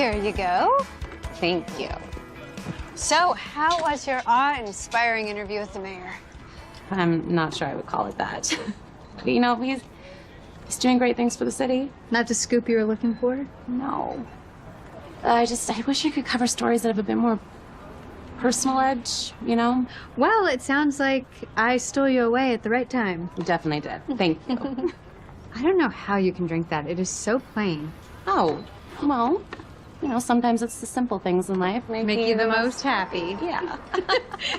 There you go. Thank you. So, how was your awe-inspiring interview with the mayor? I'm not sure I would call it that. But, you know, he's doing great things for the city. Not the scoop you were looking for? No. I wish I could cover stories that have a bit more personal edge, you know? Well, it sounds like I stole you away at the right time. You definitely did. Thank you. I don't know how you can drink that. It is so plain. Oh, well, you know, sometimes it's the simple things in life Make you the most happy. Yeah.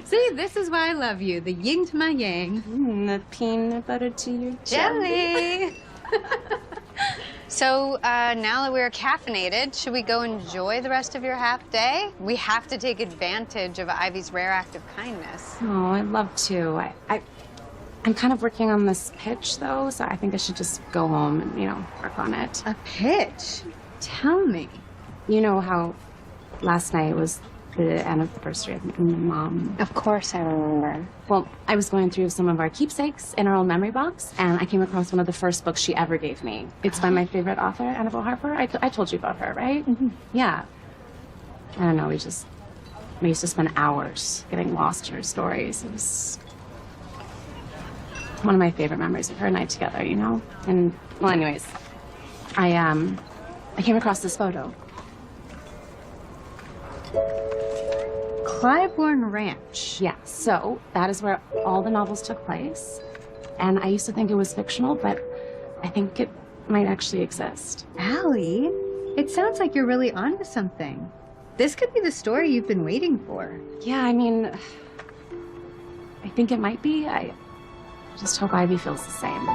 See, this is why I love you. The yin to my yang. The peanut butter to your Jelly. So now that we're caffeinated, should we go enjoy the rest of your half day? We have to take advantage of Ivy's rare act of kindness. Oh, I'd love to. I'm kind of working on this pitch, though, so I think I should just go home and, you know, work on it. A pitch? Tell me. You know how last night was the anniversary of my mom? Of course I remember. Well, I was going through some of our keepsakes in our old memory box, and I came across one of the first books she ever gave me. It's by my favorite author, Annabelle Harper. I told you about her, right? Mm-hmm. Yeah. I don't know, we used to spend hours getting lost in her stories. It was one of my favorite memories of her and I together, you know? And, well, anyways, I came across this photo. Clybourne Ranch. Yeah, so that is where all the novels took place. And I used to think it was fictional, but I think it might actually exist. Allie, it sounds like you're really onto something. This could be the story you've been waiting for. Yeah, I mean, I think it might be. I just hope Ivy feels the same.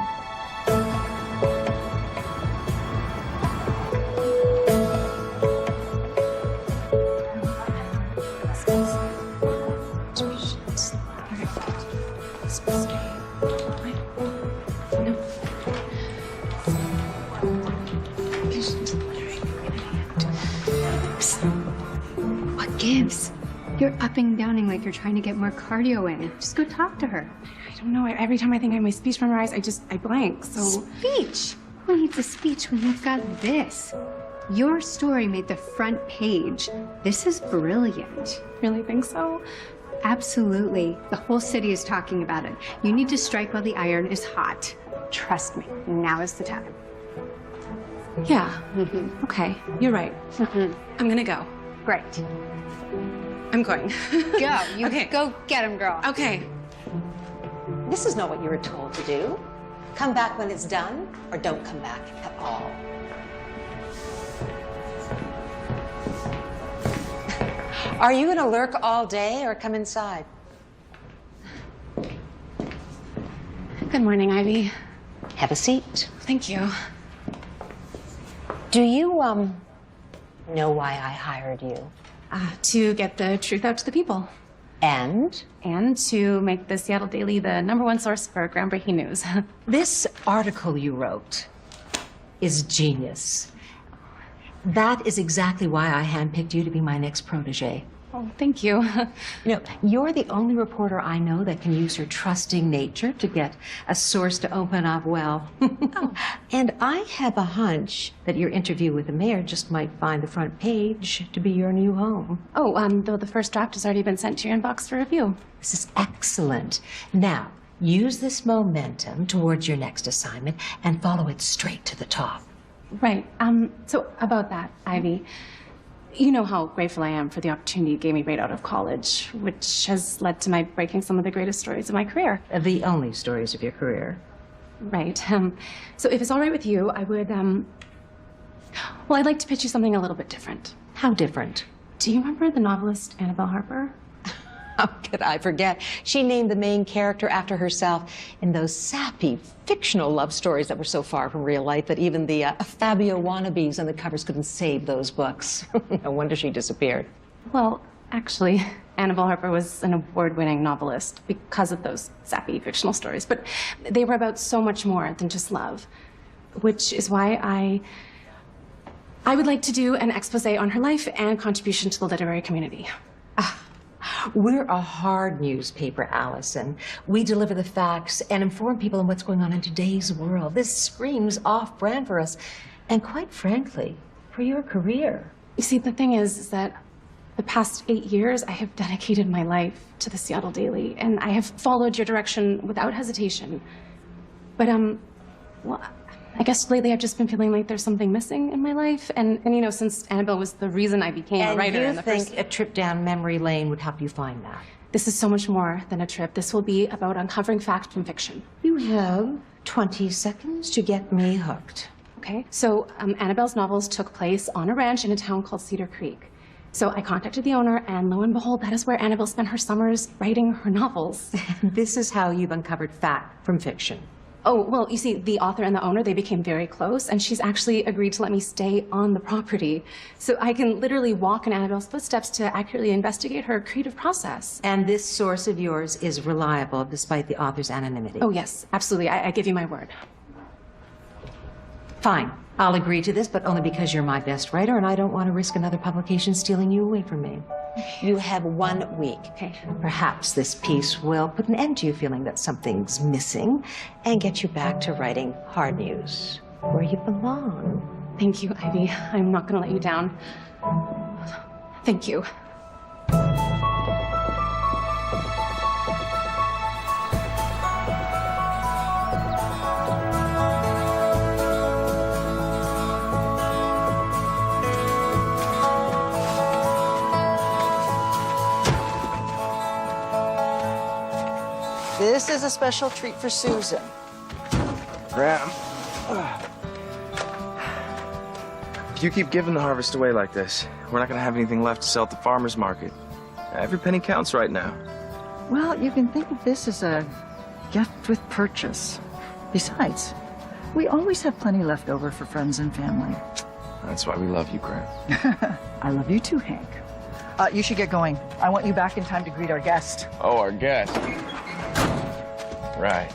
What gives? You're upping and downing like you're trying to get more cardio in. Just go talk to her. I don't know. Every time I think I have my speech memorized, I blank, so... Speech? Who needs a speech when you've got this? Your story made the front page. This is brilliant. Really think so? Absolutely. The whole city is talking about it. You need to strike while the iron is hot. Trust me, now is the time. Yeah. Okay, you're right. I'm gonna go. Great. I'm going. Go. You Okay. go get him, girl. Okay. This is not what you were told to do. Come back when it's done, or don't come back at all. Are you gonna lurk all day or come inside? Good morning, Ivy. Have a seat. Thank you. Do you, know why I hired you? To get the truth out to the people. And? And to make the Seattle Daily the #1 source for groundbreaking news. This article you wrote is genius. That is exactly why I handpicked you to be my next protege. Oh, thank you. You know, you're the only reporter I know that can use her trusting nature to get a source to open up well. Oh. And I have a hunch that your interview with the mayor just might find the front page to be your new home. Oh, though the first draft has already been sent to your inbox for review. This is excellent. Now, use this momentum towards your next assignment and follow it straight to the top. Right. So about that, Ivy, you know how grateful I am for the opportunity you gave me right out of college, which has led to my breaking some of the greatest stories of my career. The only stories of your career. Right. So if it's all right with you, I would, well, I'd like to pitch you something a little bit different. How different? Do you remember the novelist Annabelle Harper? How could I forget? She named the main character after herself in those sappy, fictional love stories that were so far from real life that even the Fabio wannabes on the covers couldn't save those books. No wonder she disappeared. Well, actually, Annabelle Harper was an award-winning novelist because of those sappy fictional stories, but they were about so much more than just love, which is why I would like to do an expose on her life and contribution to the literary community. We're a hard newspaper, Allison. We deliver the facts and inform people on what's going on in today's world. This screams off-brand for us, and quite frankly, for your career. You see, the thing is that the past 8 years, I have dedicated my life to the Seattle Daily, and I have followed your direction without hesitation. But, well, I guess lately I've just been feeling like there's something missing in my life. And you know, since Annabelle was the reason I became a writer in the first... And you think a trip down memory lane would help you find that? This is so much more than a trip. This will be about uncovering fact from fiction. You have 20 seconds to get me hooked. Okay, so Annabelle's novels took place on a ranch in a town called Cedar Creek. So I contacted the owner, and lo and behold, that is where Annabelle spent her summers writing her novels. This is how you've uncovered fact from fiction. Oh, well, you see, the author and the owner, they became very close, and she's actually agreed to let me stay on the property. So I can literally walk in Annabelle's footsteps to accurately investigate her creative process. And this source of yours is reliable despite the author's anonymity. Oh, yes, absolutely. I give you my word. Fine. I'll agree to this, but only because you're my best writer, and I don't want to risk another publication stealing you away from me. You have 1 week. Okay. Perhaps this piece will put an end to you feeling that something's missing and get you back to writing hard news, where you belong. Thank you, Ivy. I'm not going to let you down. Thank you. This is a special treat for Susan. Graham, if you keep giving the harvest away like this, we're not going to have anything left to sell at the farmer's market. Every penny counts right now. Well, you can think of this as a gift with purchase. Besides, we always have plenty left over for friends and family. That's why we love you, Graham. I love you too, Hank. You should get going. I want you back in time to greet our guest. Oh, our guest. Right.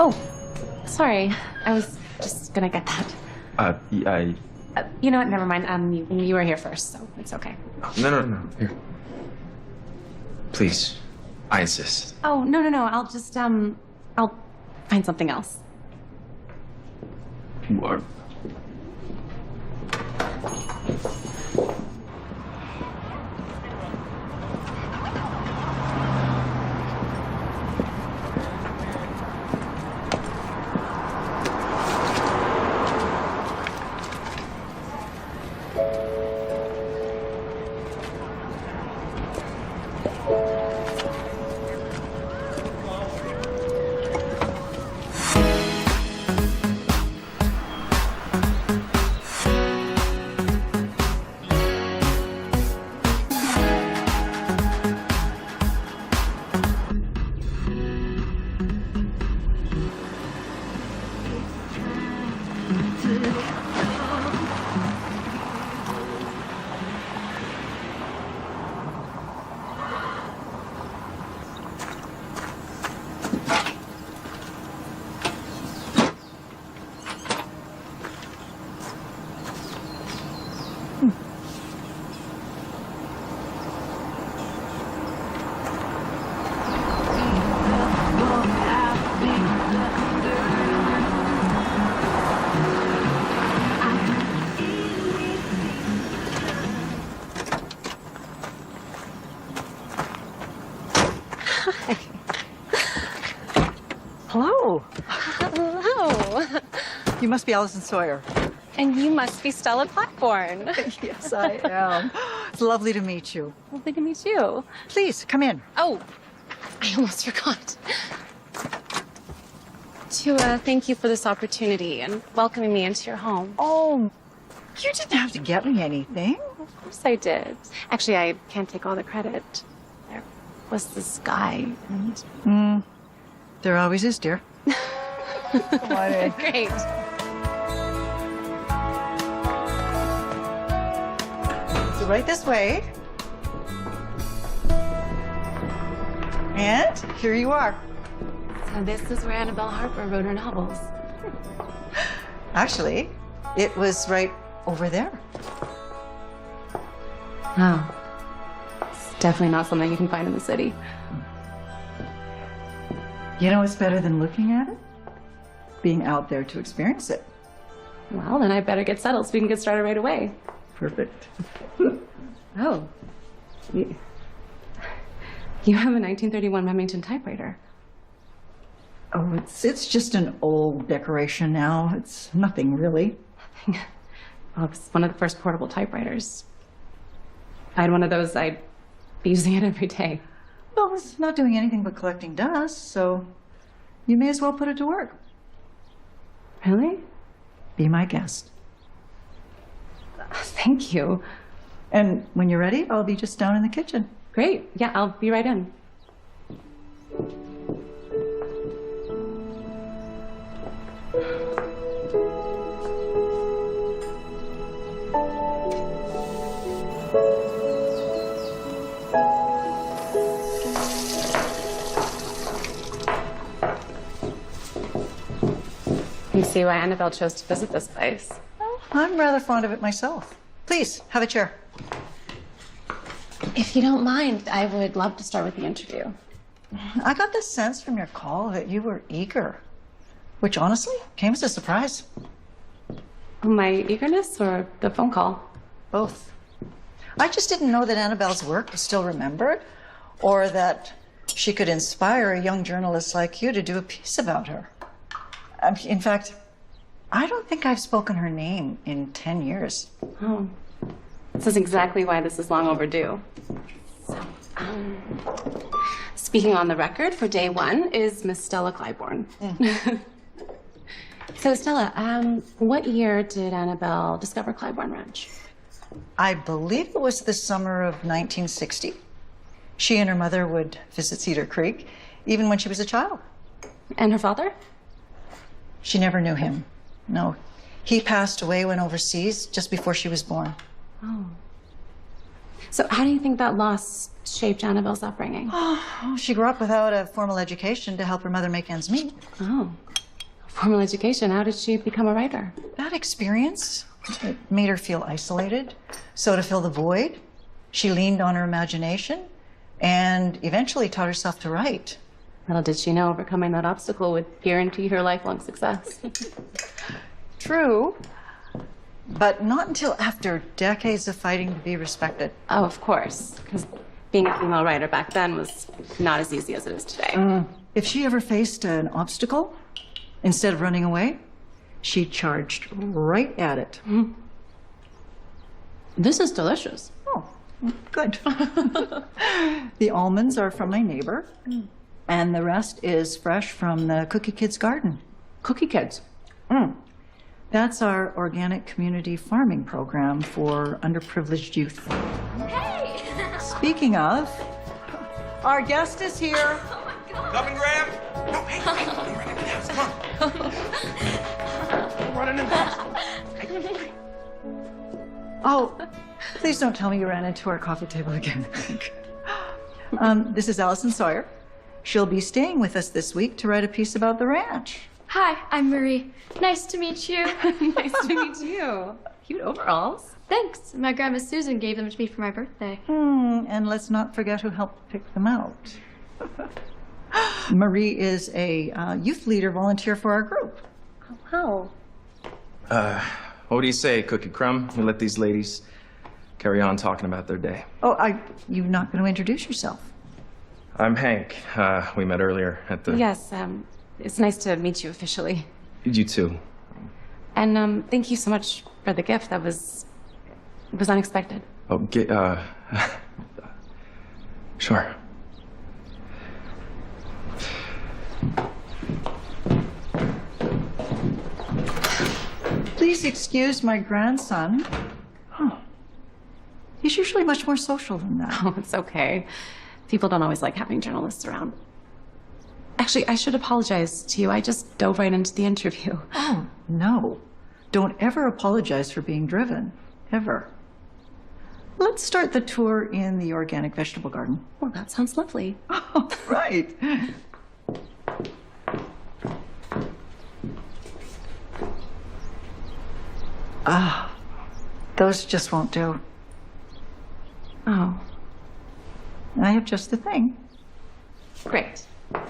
Oh, sorry. I was just gonna get that. You know what? Never mind. You were here first, so it's okay. No. Here. Please. I insist. Oh, no. I'll just, I'll find something else. What? Hello. Hello. You must be Allison Sawyer. And you must be Stella Blackburn. Yes, I am. It's lovely to meet you. Lovely to meet you. Please, come in. Oh, I almost forgot. To thank you for this opportunity and welcoming me into your home. Oh, you didn't have to get me anything. Of course I did. Actually, I can't take all the credit. There was this guy and... There always is, dear. Come on in. Great. So right this way. And here you are. So this is where Annabelle Harper wrote her novels. Actually, it was right over there. Oh. It's definitely not something you can find in the city. You know what's better than looking at it? Being out there to experience it. Well, then I better get settled so we can get started right away. Perfect. Oh. You have a 1931 Remington typewriter. Oh, it's just an old decoration now. It's nothing really. Well, it's one of the first portable typewriters. If I had one of those, I'd be using it every day. Well, it's not doing anything but collecting dust, so you may as well put it to work. Really? Be my guest. Thank you. And when you're ready, I'll be just down in the kitchen. Great. Yeah, I'll be right in. You see why Annabelle chose to visit this place. I'm rather fond of it myself. Please, have a chair. If you don't mind, I would love to start with the interview. I got the sense from your call that you were eager, which honestly came as a surprise. My eagerness or the phone call? Both. I just didn't know that Annabelle's work was still remembered, or that she could inspire a young journalist like you to do a piece about her. In fact, I don't think I've spoken her name in 10 years. Oh, this is exactly why this is long overdue. So, speaking on the record for day one is Miss Stella Clybourne. So, Stella, what year did Annabelle discover Clybourne Ranch? I believe it was the summer of 1960. She and her mother would visit Cedar Creek, even when she was a child. And her father? She never knew him. No. He passed away when overseas just before she was born. Oh. So how do you think that loss shaped Annabelle's upbringing? Oh, she grew up without a formal education to help her mother make ends meet. Oh. Formal education. How did she become a writer? That experience, it made her feel isolated. So to fill the void, she leaned on her imagination and eventually taught herself to write. Little did she know overcoming that obstacle would guarantee her lifelong success. True, but not until after decades of fighting to be respected. Oh, of course, because being a female writer back then was not as easy as it is today. If she ever faced an obstacle, instead of running away, she charged right at it. This is delicious. Oh, good. The almonds are from my neighbor. And the rest is fresh from the Cookie Kids garden. Cookie Kids. That's our organic community farming program for underprivileged youth. Hey! Speaking of, our guest is here. Coming, Graham? No, hey, you're running in the house. Come on. Running in the house. Oh, please don't tell me you ran into our coffee table again. This is Allison Sawyer. She'll be staying with us this week to write a piece about the ranch. Hi, I'm Marie. Nice to meet you. Nice to meet you. Cute overalls. Thanks. My grandma Susan gave them to me for my birthday. And let's not forget who helped pick them out. Marie is a youth leader volunteer for our group. How? What do you say, Cookie Crumb? We let these ladies carry on talking about their day. Oh, you're not going to introduce yourself? I'm Hank. We met earlier at the... Yes, it's nice to meet you officially. You too. And thank you so much for the gift. It was unexpected. Oh, sure. Please excuse my grandson. Huh. He's usually much more social than that. Oh, it's okay. People don't always like having journalists around. Actually, I should apologize to you. I just dove right into the interview. Oh, no. Don't ever apologize for being driven. Ever. Let's start the tour in the organic vegetable garden. Well, that sounds lovely. Oh, right. Ah, those just won't do. Oh, I have just the thing. great. Wait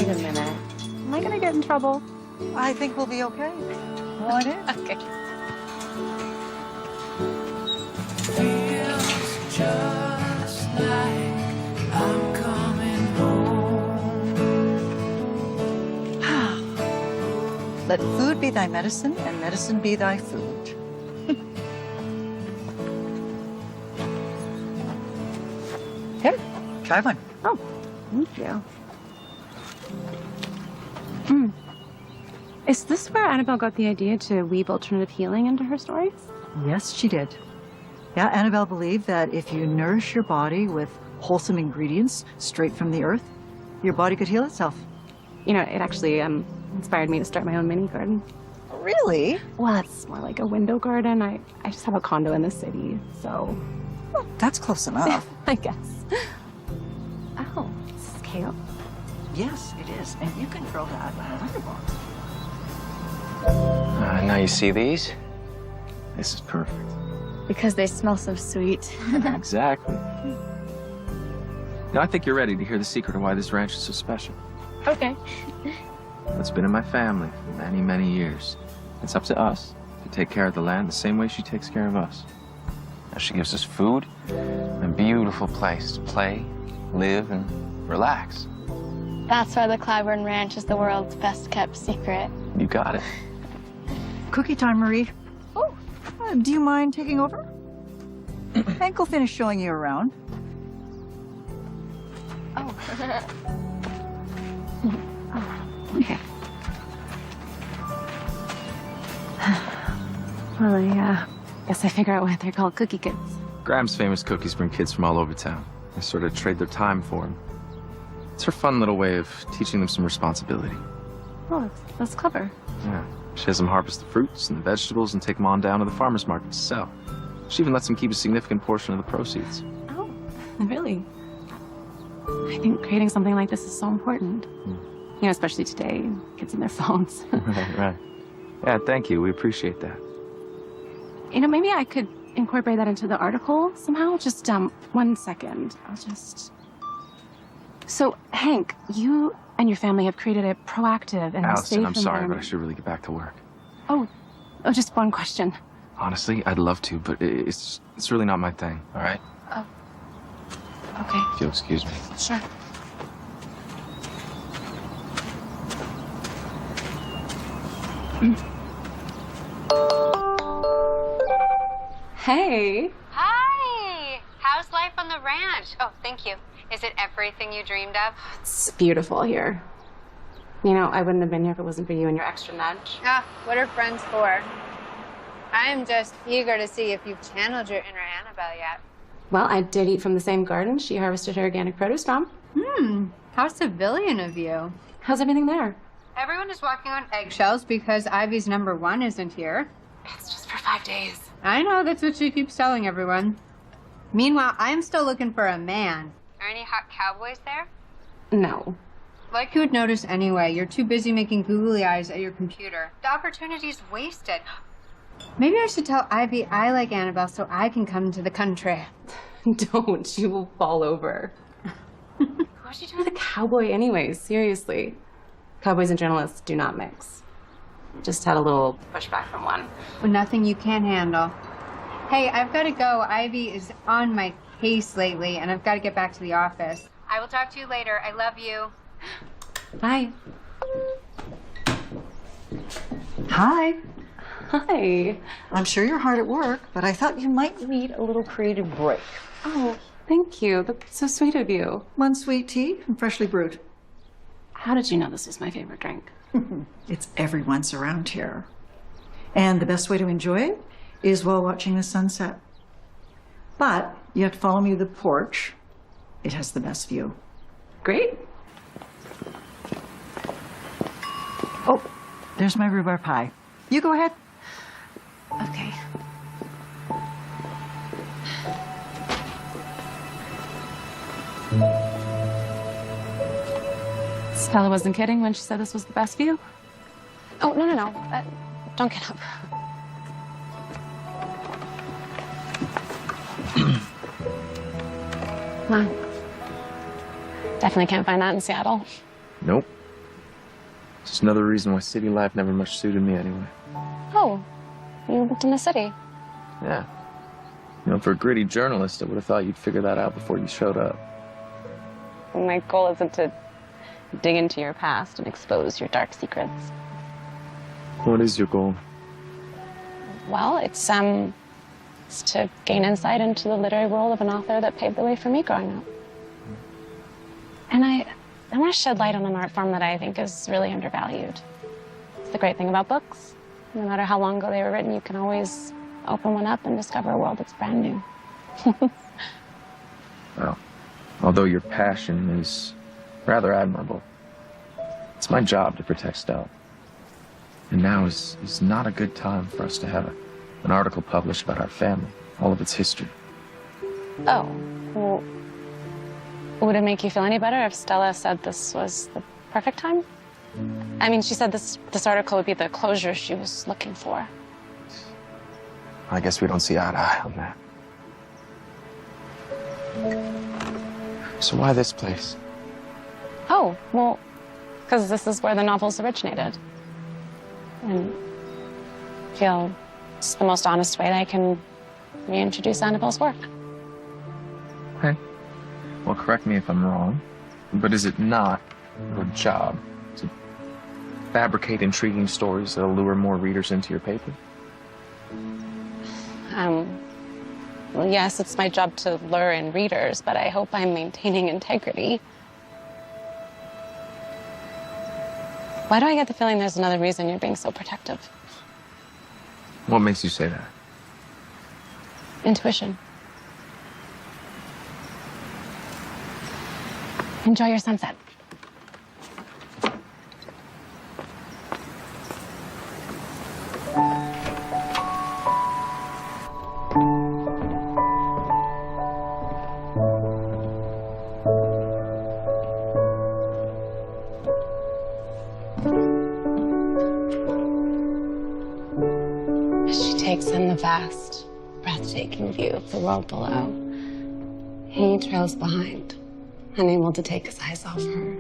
a minute. Am I gonna get in trouble? I think we'll be okay. Go on in. Okay. Just like I'm coming home. Let food be thy medicine and medicine be thy food. Here, try one. Oh, thank you. Is this where Annabelle got the idea to weave alternative healing into her stories? Yes, she did. Yeah, Annabelle believed that if you nourish your body with wholesome ingredients straight from the earth, your body could heal itself. You know, it actually inspired me to start my own mini garden. Really? Well, it's more like a window garden. I just have a condo in the city, so Well, that's close enough. I guess. Oh, this is kale. Yes, it is. And you can grow that in a letterbox. Now you see these? This is perfect. Because they smell so sweet. Exactly. Now I think you're ready to hear the secret of why this ranch is so special. Okay. It's been in my family for many, many years. It's up to us to take care of the land the same way she takes care of us. Now she gives us food and a beautiful place to play, live, and relax. That's why the Clyburn Ranch is the world's best kept secret. You got it. Cookie time, Marie. Oh. Do you mind taking over? Hank will finish showing you around. Oh. Okay. Well, I guess I figure out why they're called cookie kids. Graham's famous cookies bring kids from all over town. They sort of trade their time for them. It's her fun little way of teaching them some responsibility. Oh, that's clever. Yeah. She has them harvest the fruits and the vegetables and take them on down to the farmer's market to sell. She even lets them keep a significant portion of the proceeds. Oh, really? I think creating something like this is so important. You know, especially today, kids and their phones. Right. Yeah, thank you. We appreciate that. You know, maybe I could incorporate that into the article somehow. Just 1 second. I'll just... So, Hank, you and your family have created a proactive and Allison, safe I'm sorry, but I environment. should really get back to work. Oh, just one question. Honestly, I'd love to, but it's really not my thing, all right? Okay. If you'll excuse me. Sure. Hey. Hi! How's life on the ranch? Oh, thank you. Is it everything you dreamed of? It's beautiful here. You know, I wouldn't have been here if it wasn't for you and your extra nudge. Ah, what are friends for? I am just eager to see if you've channeled your inner Annabelle yet. Well, I did eat from the same garden she harvested her organic produce from. How civilian of you. How's everything there? Everyone is walking on eggshells because Ivy's #1 isn't here. It's just for 5 days. I know, that's what she keeps telling everyone. Meanwhile, I'm still looking for a man. Are any hot cowboys there? No. Like you would notice anyway, you're too busy making googly eyes at your computer. The opportunity's wasted. Maybe I should tell Ivy I like Annabelle so I can come to the country. Don't. You will fall over. What'd you do with a cowboy anyways? Seriously. Cowboys and journalists do not mix. Just had a little pushback from one. Well, nothing you can't handle. Hey, I've got to go. Ivy is on my case lately, and I've got to get back to the office. I will talk to you later. I love you. Bye. Hi. Hi. I'm sure you're hard at work, but I thought you might need a little creative break. Oh, thank you. That's so sweet of you. One sweet tea and freshly brewed. How did you know this was my favorite drink? It's everyone's around here. And the best way to enjoy it is while watching the sunset. But you have to follow me to the porch. It has the best view. Great. Oh, there's my rhubarb pie. You go ahead. Okay. Stella wasn't kidding when she said this was the best view? Oh, no. Don't get up. Wow. Definitely can't find that in Seattle. Nope. Just another reason why city life never much suited me anyway. Oh, you lived in the city. Yeah. You know, for a gritty journalist, I would have thought you'd figure that out before you showed up. My goal isn't to dig into your past and expose your dark secrets. What is your goal? Well, it's to gain insight into the literary world of an author that paved the way for me growing up. And I want to shed light on an art form that I think is really undervalued. It's the great thing about books. No matter how long ago they were written, you can always open one up and discover a world that's brand new. Well, although your passion is rather admirable, it's my job to protect Stella. And now is not a good time for us to have an article published about our family, all of its history. Oh, well, would it make you feel any better if Stella said this was the perfect time? I mean, she said this article would be the closure she was looking for. I guess we don't see eye to eye on that. So why this place? Oh, well, because this is where the novels originated. And I feel it's the most honest way that I can reintroduce Annabelle's work. Okay. Well, correct me if I'm wrong, but is it not your job to fabricate intriguing stories that'll lure more readers into your paper? Well, yes, it's my job to lure in readers, but I hope I'm maintaining integrity. Why do I get the feeling there's another reason you're being so protective? What makes you say that? Intuition. Enjoy your sunset. She takes in the vast, breathtaking view of the world below. He trails behind, unable to take his eyes off her.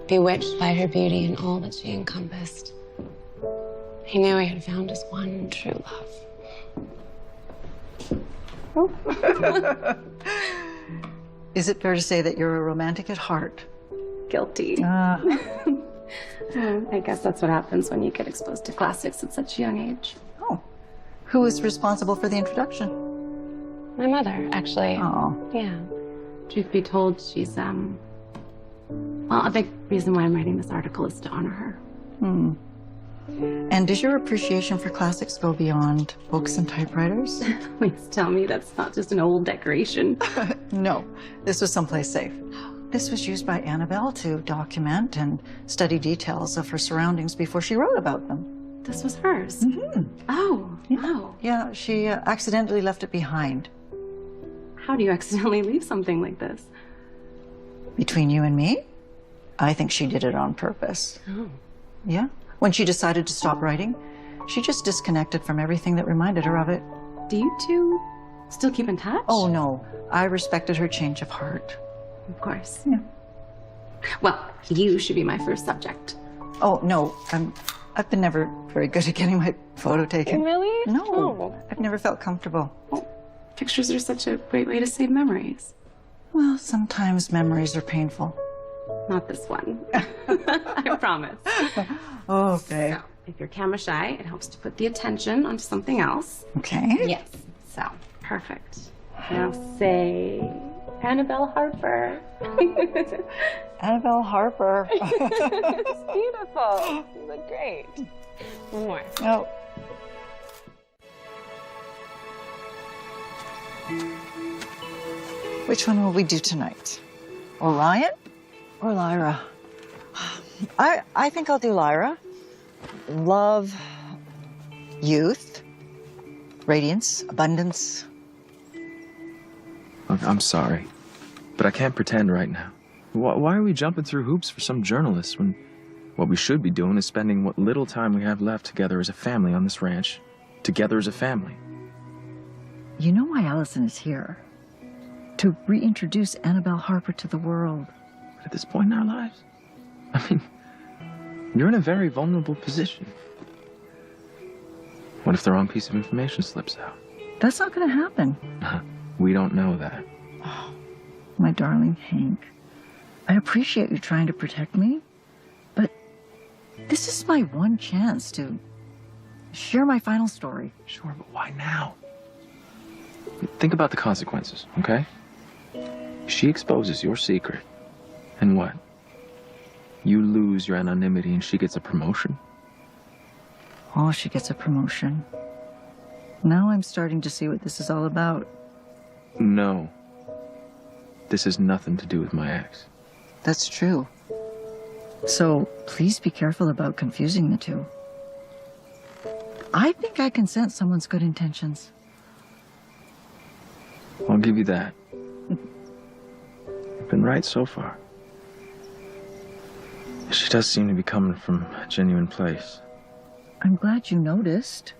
Bewitched by her beauty and all that she encompassed, he knew he had found his one true love. Is it fair to say that you're a romantic at heart? Guilty. I guess that's what happens when you get exposed to classics at such a young age. Oh. Who was responsible for the introduction? My mother, actually. Oh. Yeah. Truth be told, she's, well, a big reason why I'm writing this article is to honor her. And does your appreciation for classics go beyond books and typewriters? Please tell me that's not just an old decoration. No, this was someplace safe. This was used by Annabelle to document and study details of her surroundings before she wrote about them. This was hers? Oh, wow. Yeah, she accidentally left it behind. How do you accidentally leave something like this? Between you and me, I think she did it on purpose. Oh. Yeah. When she decided to stop writing, she just disconnected from everything that reminded her of it. Do you two still keep in touch? Oh, no. I respected her change of heart. Of course. Yeah. Well, you should be my first subject. Oh, no. I've been never very good at getting my photo taken. Really? No. Oh. I've never felt comfortable. Pictures are such a great way to save memories. Well, sometimes memories are painful. not this one. I promise. Okay. So, if you're camera shy, it helps to put the attention onto something else. Okay. Yes. So, perfect. Now say Annabelle Harper. Annabelle Harper. It's beautiful. You look great. One more. Oh. Which one will we do tonight? Orion or Lyra? I think I'll do Lyra. Love, youth, radiance, abundance. Look, I'm sorry, but I can't pretend right now. Why are we jumping through hoops for some journalists when what we should be doing is spending what little time we have left together as a family on this ranch, together as a family? You know why Allison is here? To reintroduce Annabelle Harper to the world. But at this point in our lives, I mean, you're in a very vulnerable position. What if the wrong piece of information slips out? That's not going to happen. We don't know that. Oh, my darling Hank, I appreciate you trying to protect me, but this is my one chance to share my final story. Sure, but why now? Think about the consequences, okay? She exposes your secret, and what? You lose your anonymity and she gets a promotion? Oh, she gets a promotion. Now I'm starting to see what this is all about. No. This has nothing to do with my ex. That's true. So please be careful about confusing the two. I think I can sense someone's good intentions. I'll give you that. You've been right so far. She does seem to be coming from a genuine place. I'm glad you noticed.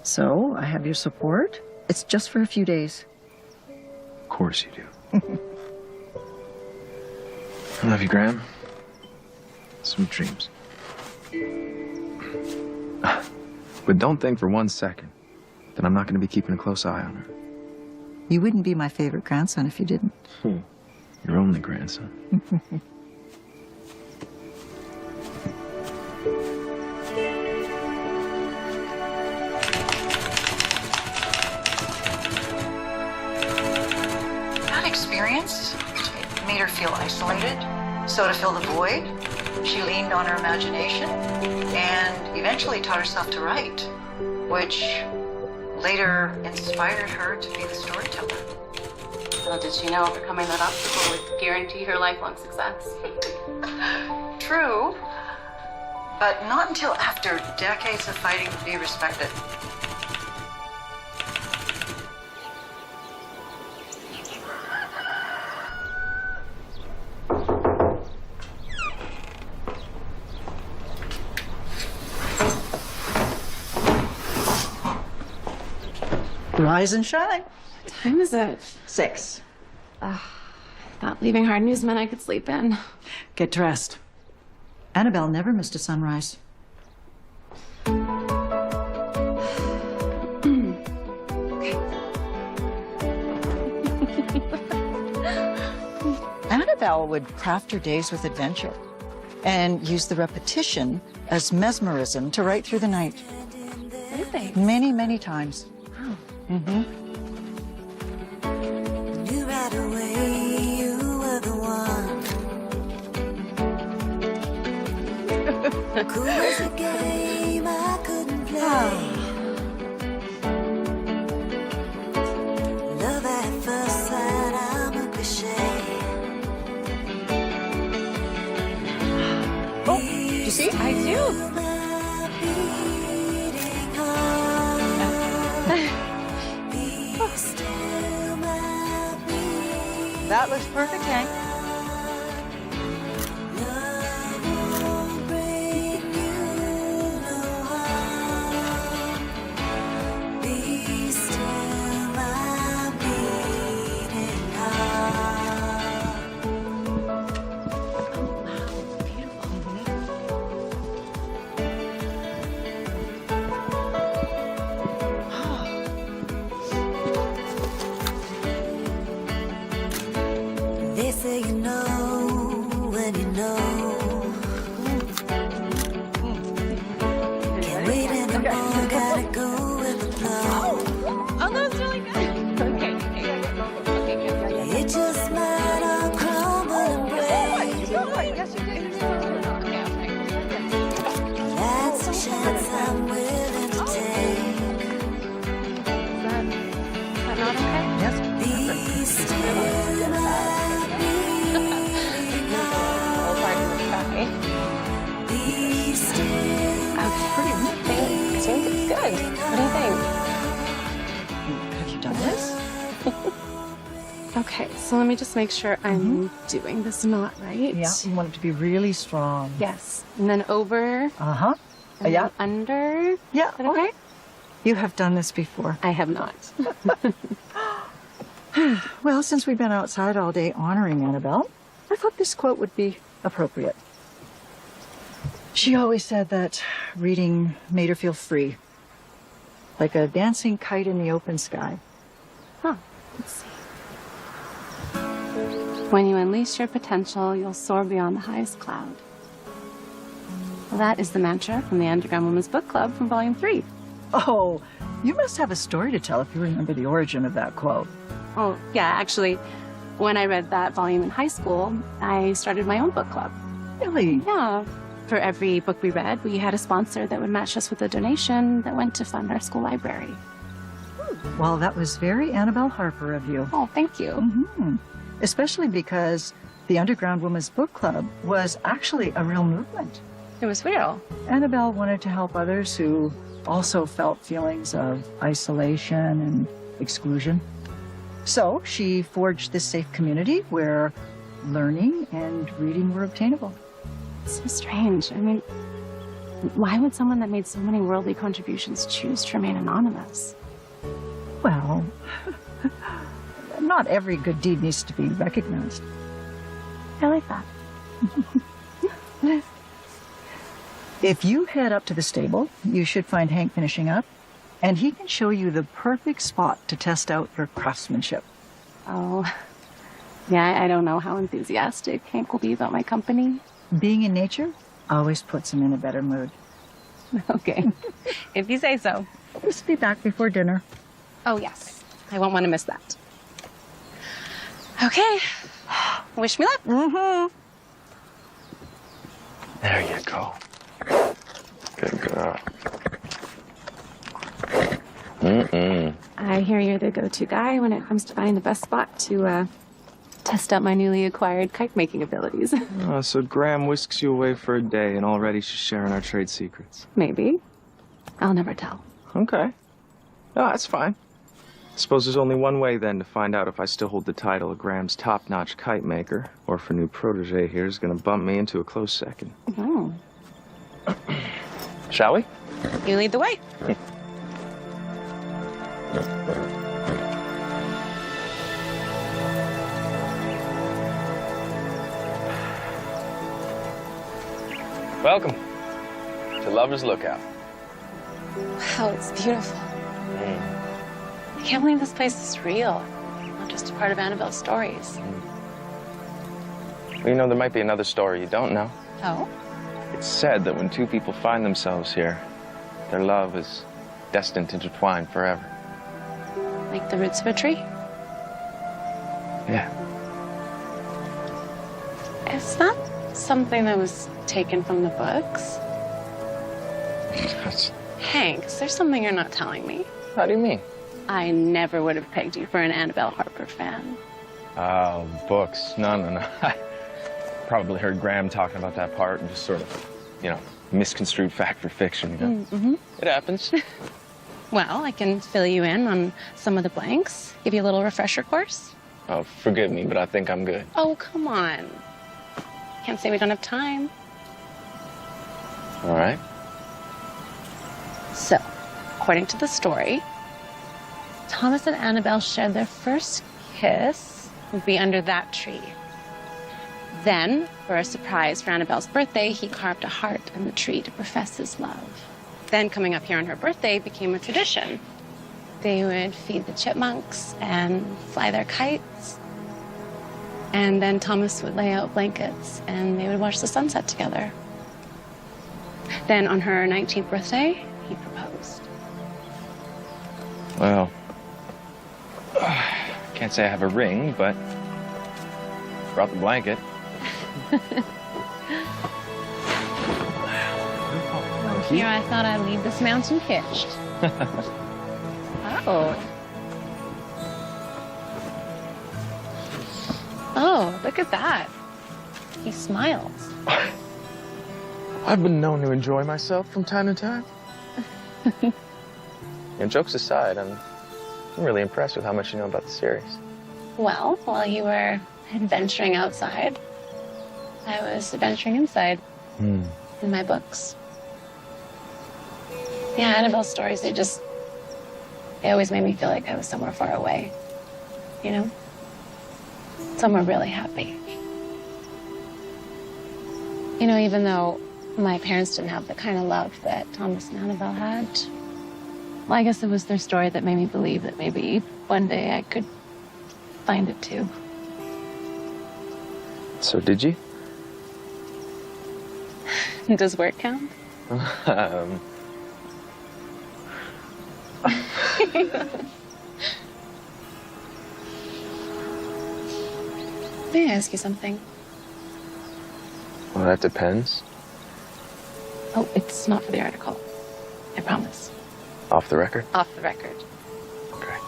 So, I have your support. It's just for a few days. Of course you do. I love you, Graham. Sweet dreams. But don't think for 1 second that I'm not going to be keeping a close eye on her. You wouldn't be my favorite grandson if you didn't. Your only grandson. That experience made her feel isolated. So to fill the void, she leaned on her imagination and eventually taught herself to write, which later inspired her to be the storyteller. Little did she know overcoming that obstacle would guarantee her lifelong success. True, but not until after decades of fighting to be respected. Rise and shine. What time is it? 6. Thought leaving hard news meant I could sleep in. Get dressed. Annabelle never missed a sunrise. Annabelle would craft her days with adventure and use the repetition as mesmerism to write through the night. Really? Many, many times. Mm-hmm. Knew right away you were the one. Cool as a game I couldn't play. Love at first sight, I'm a cliche. Oh, you see? I do. That looks perfect, Hank. They say when you know. Can't wait anymore, gotta go with the flow. Oh, that was really good. Okay. It just might all crumble and break. That's a chance I'm willing to take. Is that not okay? Be still, my beating heart. Be still. I think it's good. What do you think? Have you done this? Okay, so let me just make sure I'm doing this knot right. Yeah, you want it to be really strong. Yes. And then over. Uh-huh. And Yeah. then under. Yeah. Is that okay? You have done this before. I have not. Well, since we've been outside all day honoring Annabelle, I thought this quote would be appropriate. She always said that reading made her feel free, like a dancing kite in the open sky. Huh. Let's see. When you unleash your potential, you'll soar beyond the highest cloud. Well, that is the mantra from the Underground Women's Book Club from Volume 3. Oh, you must have a story to tell if you remember the origin of that quote. Oh, yeah, actually, when I read that volume in high school, I started my own book club. Really? Yeah. For every book we read, we had a sponsor that would match us with a donation that went to fund our school library. Well, that was very Annabelle Harper of you. Oh, thank you. Mm-hmm. Especially because the Underground Women's Book Club was actually a real movement. It was real. Annabelle wanted to help others who also felt feelings of isolation and exclusion. So she forged this safe community where learning and reading were obtainable. It's so strange. I mean, why would someone that made so many worldly contributions choose to remain anonymous? Well, not every good deed needs to be recognized. I like that. If you head up to the stable, you should find Hank finishing up, and he can show you the perfect spot to test out your craftsmanship. Oh, yeah, I don't know how enthusiastic Hank will be about my company. Being in nature always puts him in a better mood. Okay, if you say so. Just be back before dinner. Oh, yes. I won't want to miss that. Okay. Wish me luck. Mm-hmm. There you go. Good girl. I hear you're the go-to guy when it comes to finding the best spot to test out my newly acquired kite-making abilities. Oh, so Graham whisks you away for a day and already she's sharing our trade secrets. Maybe. I'll never tell. Okay. No, that's fine. Suppose there's only one way then to find out if I still hold the title of Graham's top-notch kite maker, or if a new protege here is going to bump me into a close second. Oh. Shall we? You lead the way. Welcome to Lover's Lookout. Wow, it's beautiful. I can't believe this place is real, not just a part of Annabelle's stories. Well, you know, there might be another story you don't know. Oh? It's said that when two people find themselves here, their love is destined to intertwine forever. Like the roots of a tree? Yeah. Is that something that was taken from the books? Hank, is there something you're not telling me? How do you mean? I never would have pegged you for an Annabelle Harper fan. Oh, books. No. I probably heard Graham talking about that part and just sort of, you know, misconstrued fact for fiction, you know? Mm-hmm. It happens. Well, I can fill you in on some of the blanks, give you a little refresher course. Oh, forgive me, but I think I'm good. Oh, come on. Can't say we don't have time. All right. So, according to the story, Thomas and Annabelle shared their first kiss would be under that tree. Then, for a surprise for Annabelle's birthday, he carved a heart in the tree to profess his love. Then, coming up here on her birthday became a tradition. They would feed the chipmunks and fly their kites. And then Thomas would lay out blankets and they would watch the sunset together. Then on her 19th birthday, he proposed. Well, can't say I have a ring, but brought the blanket. Here, I thought I'd leave this mountain hitched. Oh. Oh, look at that. He smiles. I've been known to enjoy myself from time to time. And jokes aside, I'm really impressed with how much you know about the series. Well, while you were adventuring outside, I was adventuring inside in my books. Yeah, Annabelle's stories, they always made me feel like I was somewhere far away, you know? Somewhere really happy. You know, even though my parents didn't have the kind of love that Thomas and Annabelle had, well, I guess it was their story that made me believe that maybe one day I could find it too. So did you? Does work count? May I ask you something? Well, that depends. Oh, it's not for the article. I promise. Off the record? Off the record. Okay.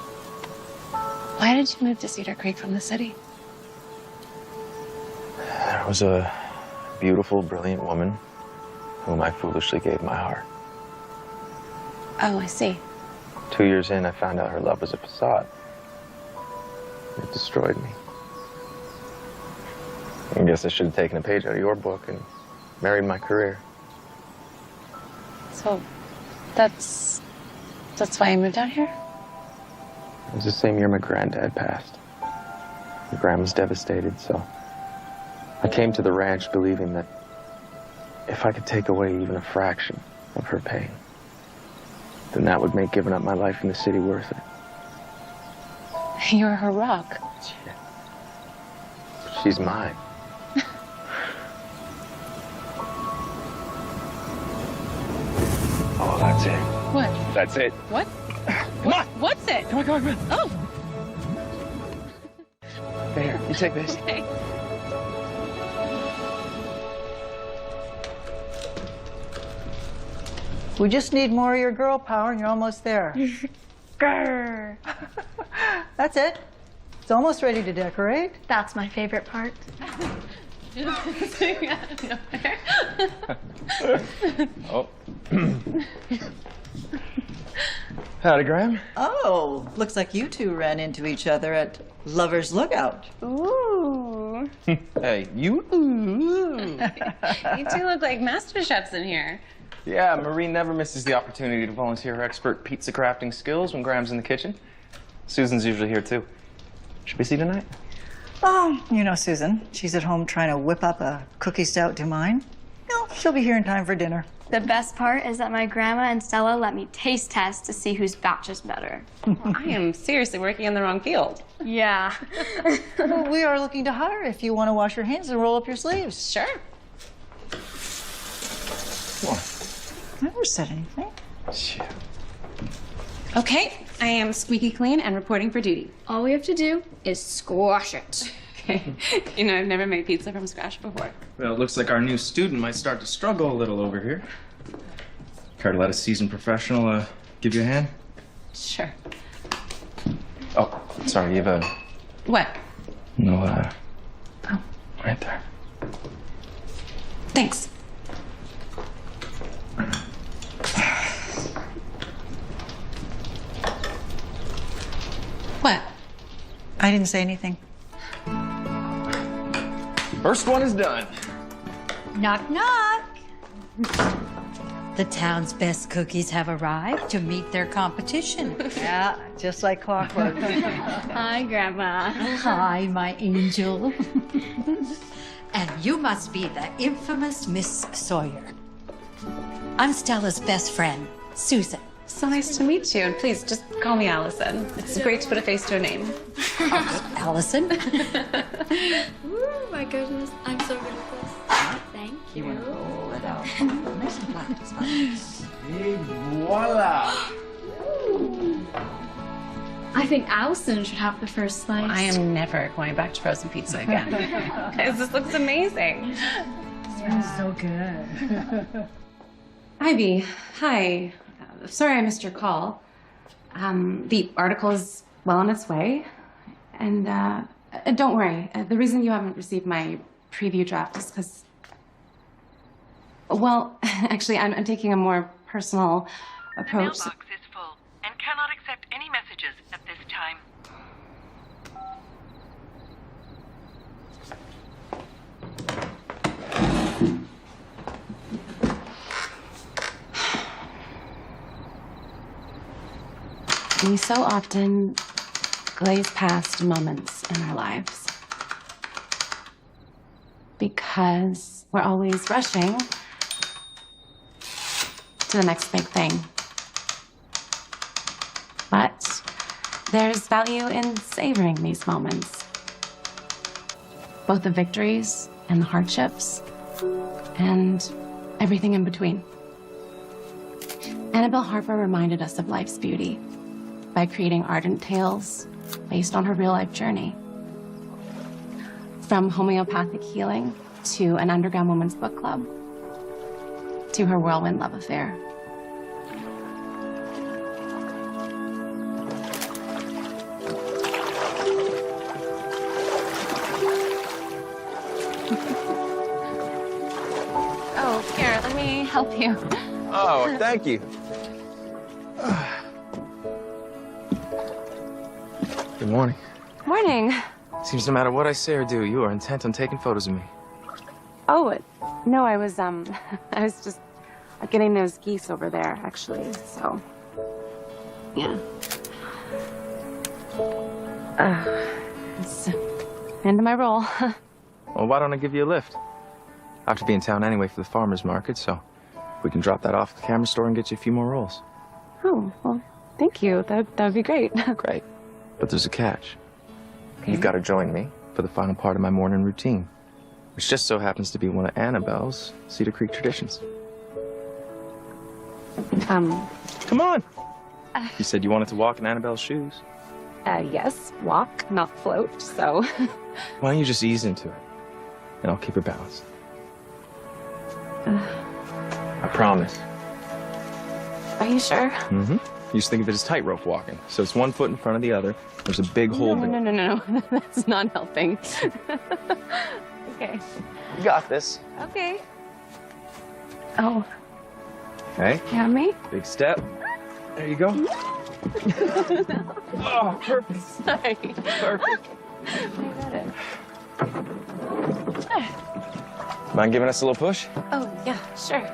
Why did you move to Cedar Creek from the city? There was a beautiful, brilliant woman whom I foolishly gave my heart. Oh, I see. 2 years in, I found out her love was a facade. It destroyed me. I guess I should have taken a page out of your book and married my career. So, that's why you moved out here? It was the same year my granddad passed. My grandma's devastated, so I came to the ranch believing that if I could take away even a fraction of her pain, then that would make giving up my life in the city worth it. You're her rock. Yeah. She's mine. Oh, that's it. What? That's it. What? Come on. What's it? Come on, come on, come on. Oh. There, you take this. Okay. We just need more of your girl power and you're almost there. Grrr. That's it. It's almost ready to decorate. That's my favorite part. Oh. Howdy, Graham. Oh, looks like you two ran into each other at Lover's Lookout. Ooh. Hey, you? You two look like master chefs in here. Yeah, Marie never misses the opportunity to volunteer her expert pizza crafting skills when Graham's in the kitchen. Susan's usually here, too. Should we see tonight? Oh, you know Susan. She's at home trying to whip up a cookie stout to mine. No, she'll be here in time for dinner. The best part is that my grandma and Stella let me taste test to see whose batch is better. I am seriously working in the wrong field. Yeah. Well, we are looking to hire if you want to wash your hands and roll up your sleeves. Sure. What? I never said anything. Shit. Okay, I am squeaky clean and reporting for duty. All we have to do is squash it. Okay. You know, I've never made pizza from scratch before. Well, it looks like our new student might start to struggle a little over here. Care to let a seasoned professional give you a hand? Sure. Oh, sorry, you have a... What? No, Oh. right there. Thanks. What? I didn't say anything. First one is done. Knock, knock. The town's best cookies have arrived to meet their competition. Yeah, just like clockwork. Hi, Grandma. Hi, my angel. And you must be the infamous Miss Sawyer. I'm Stella's best friend, Susan. So nice to meet you. And please, just call me Allison. It's great to put a face to a name. Allison? Oh my goodness, I'm so good at this. Thank you. want to roll it out. Nice and flat. It's fine. Et voila! I think Allison should have the first slice. I am never going back to frozen pizza again. Guys, this looks amazing. Smells so good. Ivy, hi. Sorry I missed your call. The article is well on its way. And don't worry. The reason you haven't received my preview draft is because... Well, actually, I'm taking a more personal approach. The mailbox is full and cannot accept any messages at this time. We so often glaze past moments in our lives because we're always rushing to the next big thing. But there's value in savoring these moments, both the victories and the hardships and everything in between. Annabelle Harper reminded us of life's beauty by creating ardent tales based on her real-life journey. From homeopathic healing to an underground women's book club to her whirlwind love affair. Oh, here, let me help you. Oh, thank you. Good morning. Morning. Seems no matter what I say or do, you are intent on taking photos of me. Oh, no, I was just getting those geese over there, actually, so, yeah. It's the end of my role. Well, why don't I give you a lift? I have to be in town anyway for the farmer's market, so we can drop that off at the camera store and get you a few more rolls. Oh, well, thank you. That would be great. Great. But there's a catch. Okay. You've got to join me for the final part of my morning routine, which just so happens to be one of Annabelle's Cedar Creek traditions. Come on. You said you wanted to walk in Annabelle's shoes. Yes, walk, not float, so. Why don't you just ease into it, and I'll keep her balanced. I promise. Are you sure? Mm-hmm. You just think of it as tightrope walking. So it's one foot in front of the other. There's a big hole. No. That's not helping. Okay. You got this. Okay. Oh. Okay. You have me? Big step. There you go. Oh, perfect. Sorry. Perfect. I got it. Mind giving us a little push? Oh, yeah, sure.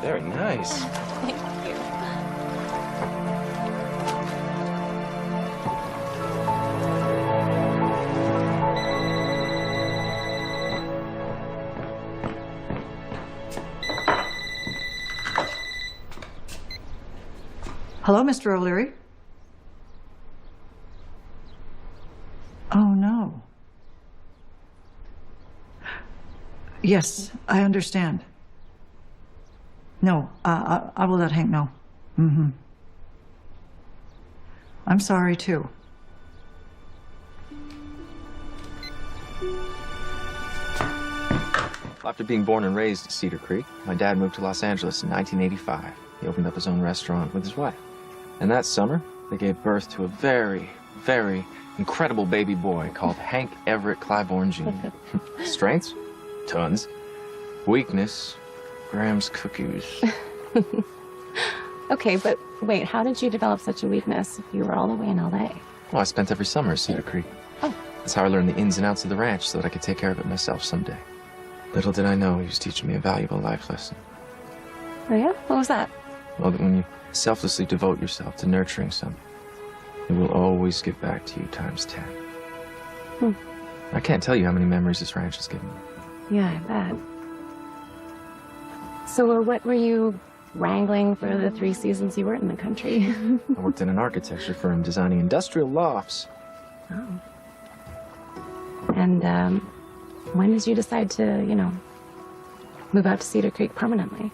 Very nice. Thank you. Hello, Mr. O'Leary. Oh, no. Yes, I understand. No, I will let Hank know. Mm-hmm. I'm sorry, too. After being born and raised at Cedar Creek, my dad moved to Los Angeles in 1985. He opened up his own restaurant with his wife. And that summer, they gave birth to a very, very incredible baby boy called Hank Everett Clivorn Jr. Strengths? Tons. Weakness? Graham's cookies. Okay, but wait, how did you develop such a weakness if you were all the way in LA? Well, I spent every summer at Cedar Creek. Oh. That's how I learned the ins and outs of the ranch so that I could take care of it myself someday. Little did I know he was teaching me a valuable life lesson. Oh, yeah? What was that? Well, that when you selflessly devote yourself to nurturing something, it will always give back to you times 10. I can't tell you how many memories this ranch has given me. Yeah, I bet. So what were you wrangling for the 3 seasons you were in the country? I worked in an architecture firm designing industrial lofts. Oh. And when did you decide to, move out to Cedar Creek permanently?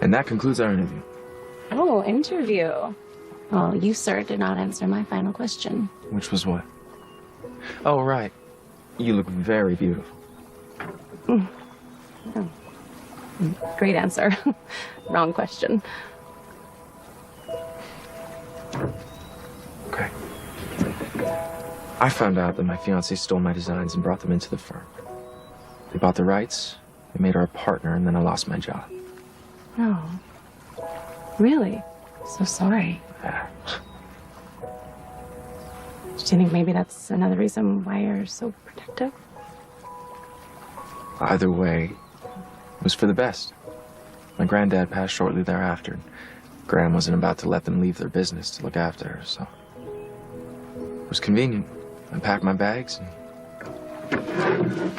And that concludes our interview. Oh, interview. Well, you, sir, did not answer my final question. Which was what? Oh, right. You look very beautiful. Oh. Great answer. Wrong question. Okay. I found out that my fiancé stole my designs and brought them into the firm. They bought the rights, they made her a partner, and then I lost my job. No. Really? So sorry. Yeah. Do you think maybe that's another reason why you're so protective? Either way, it was for the best. My granddad passed shortly thereafter. Gran wasn't about to let them leave their business to look after her, so it was convenient. I packed my bags and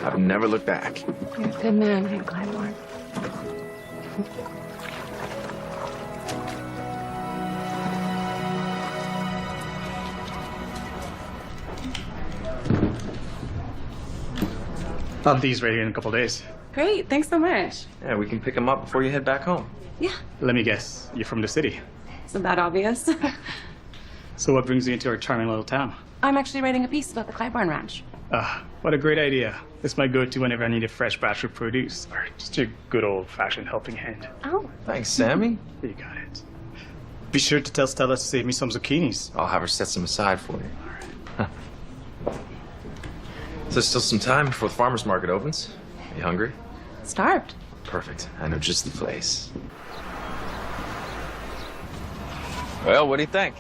I've never looked back. You're a good man, Hank Clybourne. These ready in a couple days. Great, thanks so much. Yeah, we can pick them up before you head back home. Yeah. Let me guess, you're from the city. Isn't that obvious? So what brings you into our charming little town? I'm actually writing a piece about the Clybourne Ranch. What a great idea. It's my go-to whenever I need a fresh batch of produce, or just a good old-fashioned helping hand. Oh. Thanks, Sammy. You got it. Be sure to tell Stella to save me some zucchinis. I'll have her set some aside for you. So there's still some time before the farmer's market opens. Are you hungry? Starved. Perfect. I know just the place. Well, what do you think?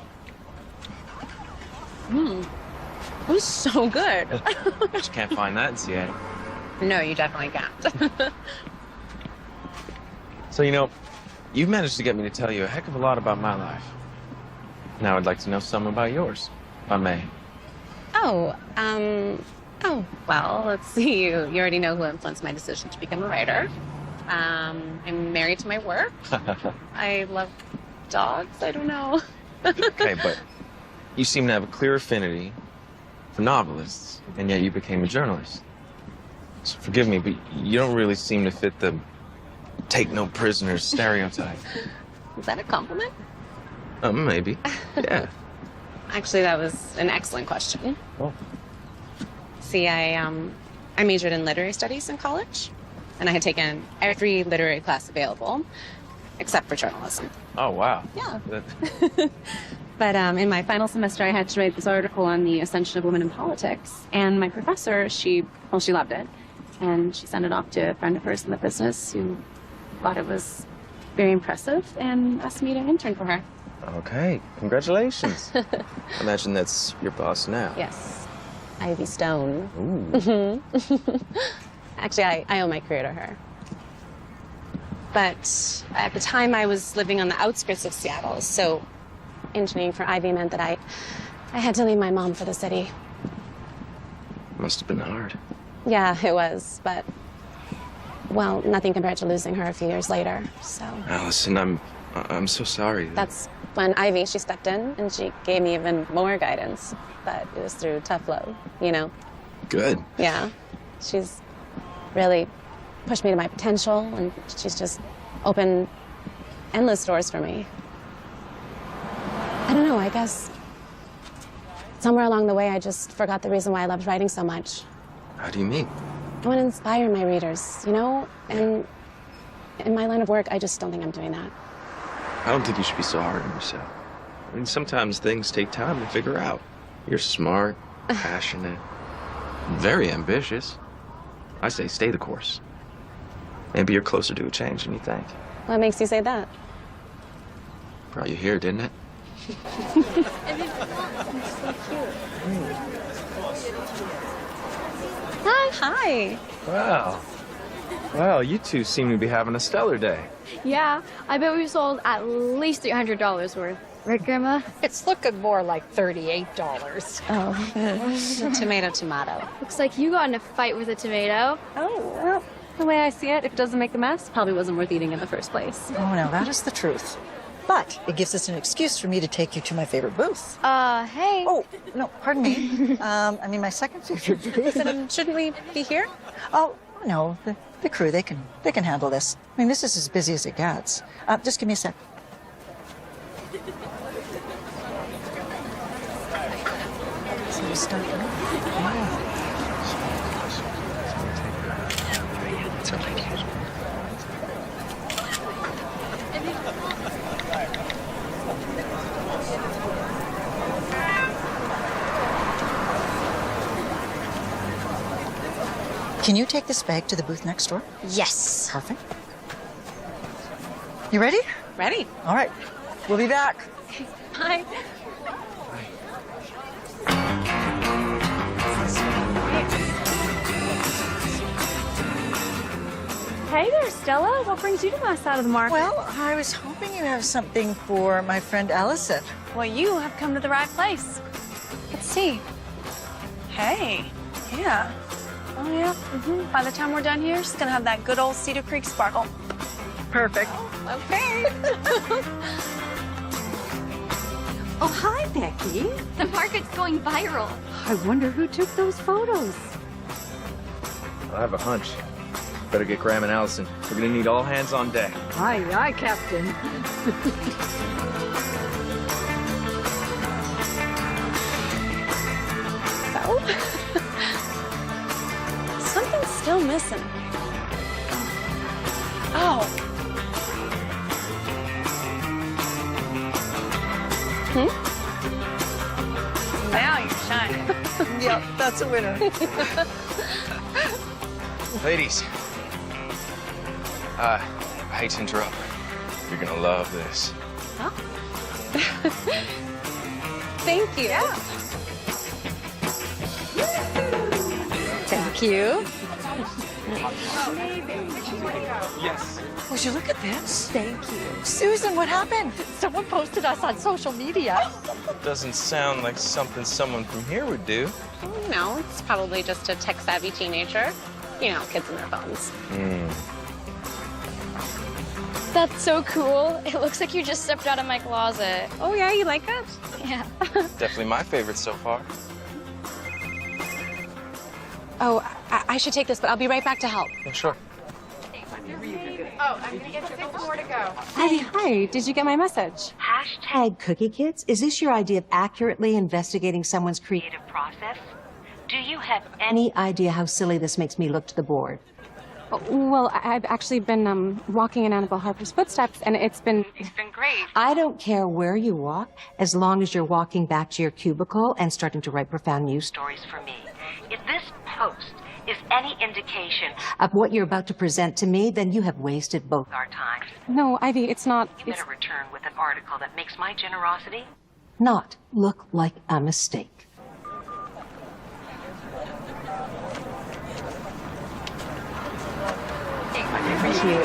It was so good. Just can't find that in Seattle. No, you definitely can't. So, you've managed to get me to tell you a heck of a lot about my life. Now I'd like to know some about yours, if I may. Well, let's see. You already know who influenced my decision to become a writer. I'm married to my work. I love dogs. I don't know. Okay, but you seem to have a clear affinity for novelists, and yet you became a journalist. So forgive me, but you don't really seem to fit the take no prisoners stereotype. Is that a compliment? Maybe. Yeah. Actually, that was an excellent question. Oh. See, I majored in literary studies in college, and I had taken every literary class available, except for journalism. Oh, wow. Yeah. But in my final semester, I had to write this article on the ascension of women in politics, and my professor, she loved it, and she sent it off to a friend of hers in the business who thought it was very impressive and asked me to intern for her. Okay, congratulations. I imagine that's your boss now. Yes. Ivy Stone. Ooh. Actually, I owe my career to her. But at the time, I was living on the outskirts of Seattle, so interning for Ivy meant that I had to leave my mom for the city. Must have been hard. Yeah, it was, but, well, nothing compared to losing her a few years later, so. Allison, I'm so sorry. That's when Ivy, she stepped in, and she gave me even more guidance, but it was through tough love, Good. Yeah. She's really pushed me to my potential, and she's just opened endless doors for me. I don't know, I guess somewhere along the way, I just forgot the reason why I loved writing so much. How do you mean? I want to inspire my readers, and in my line of work, I just don't think I'm doing that. I don't think you should be so hard on yourself. I mean, sometimes things take time to figure out. You're smart, passionate, very ambitious. I say stay the course. Maybe you're closer to a change than you think. What makes you say that? Brought you here, didn't it? Hi. Wow. Well, you two seem to be having a stellar day. Yeah, I bet we sold at least $300 worth. Right, Grandma? It's looking more like $38. Oh. Tomato. Looks like you got in a fight with a tomato. Oh, well, The way I see it, if it doesn't make a mess, probably wasn't worth eating in the first place. Oh, no, that is the truth. But it gives us an excuse for me to take you to my favorite booth. Hey. Oh, no, pardon me. I mean, my second favorite booth. Then shouldn't we be here? Oh, no, the crew, they can handle this. I mean, this is as busy as it gets. Just give me a sec. So we start here? Yeah. Can you take this bag to the booth next door? Yes. Perfect. You ready? Ready. All right. We'll be back. Bye. Hey there, Stella. What brings you to my side of the market? Well, I was hoping you have something for my friend Allison. Well, you have come to the right place. Let's see. Hey. Yeah. Oh, yeah. By the time we're done here, she's gonna have that good old Cedar Creek sparkle. Perfect. Okay. Oh, hi, Becky. The market's going viral. I wonder who took those photos. I have a hunch. Better get Graham and Allison. We're gonna need all hands on deck. Aye, aye, Captain. Something's still missing. Oh. Now you're shining. Yep, that's a winner. Ladies, I hate to interrupt. You're gonna love this. Huh? Thank you. Yeah. Thank you. Yes. Would you look at this? Thank you. Susan, what happened? Someone posted us on social media. Doesn't sound like something someone from here would do. No, it's probably just a tech-savvy teenager. You know, kids and their phones. That's so cool. It looks like you just stepped out of my closet. Oh, yeah, you like it? Yeah. Definitely my favorite so far. Oh, I should take this, but I'll be right back to help. Yeah, sure. Oh, I'm gonna get 6 more to go. Hi, did you get my message? Hashtag Cookie Kids. Is this your idea of accurately investigating someone's creative process? Do you have any idea how silly this makes me look to the board? Well, I've actually been walking in Annabelle Harper's footsteps, and it's been great. I don't care where you walk, as long as you're walking back to your cubicle and starting to write profound news stories for me. If this post is any indication of what you're about to present to me, then you have wasted both our times. No, Ivy, it's not. You better return with an article that makes my generosity not look like a mistake. Thank you.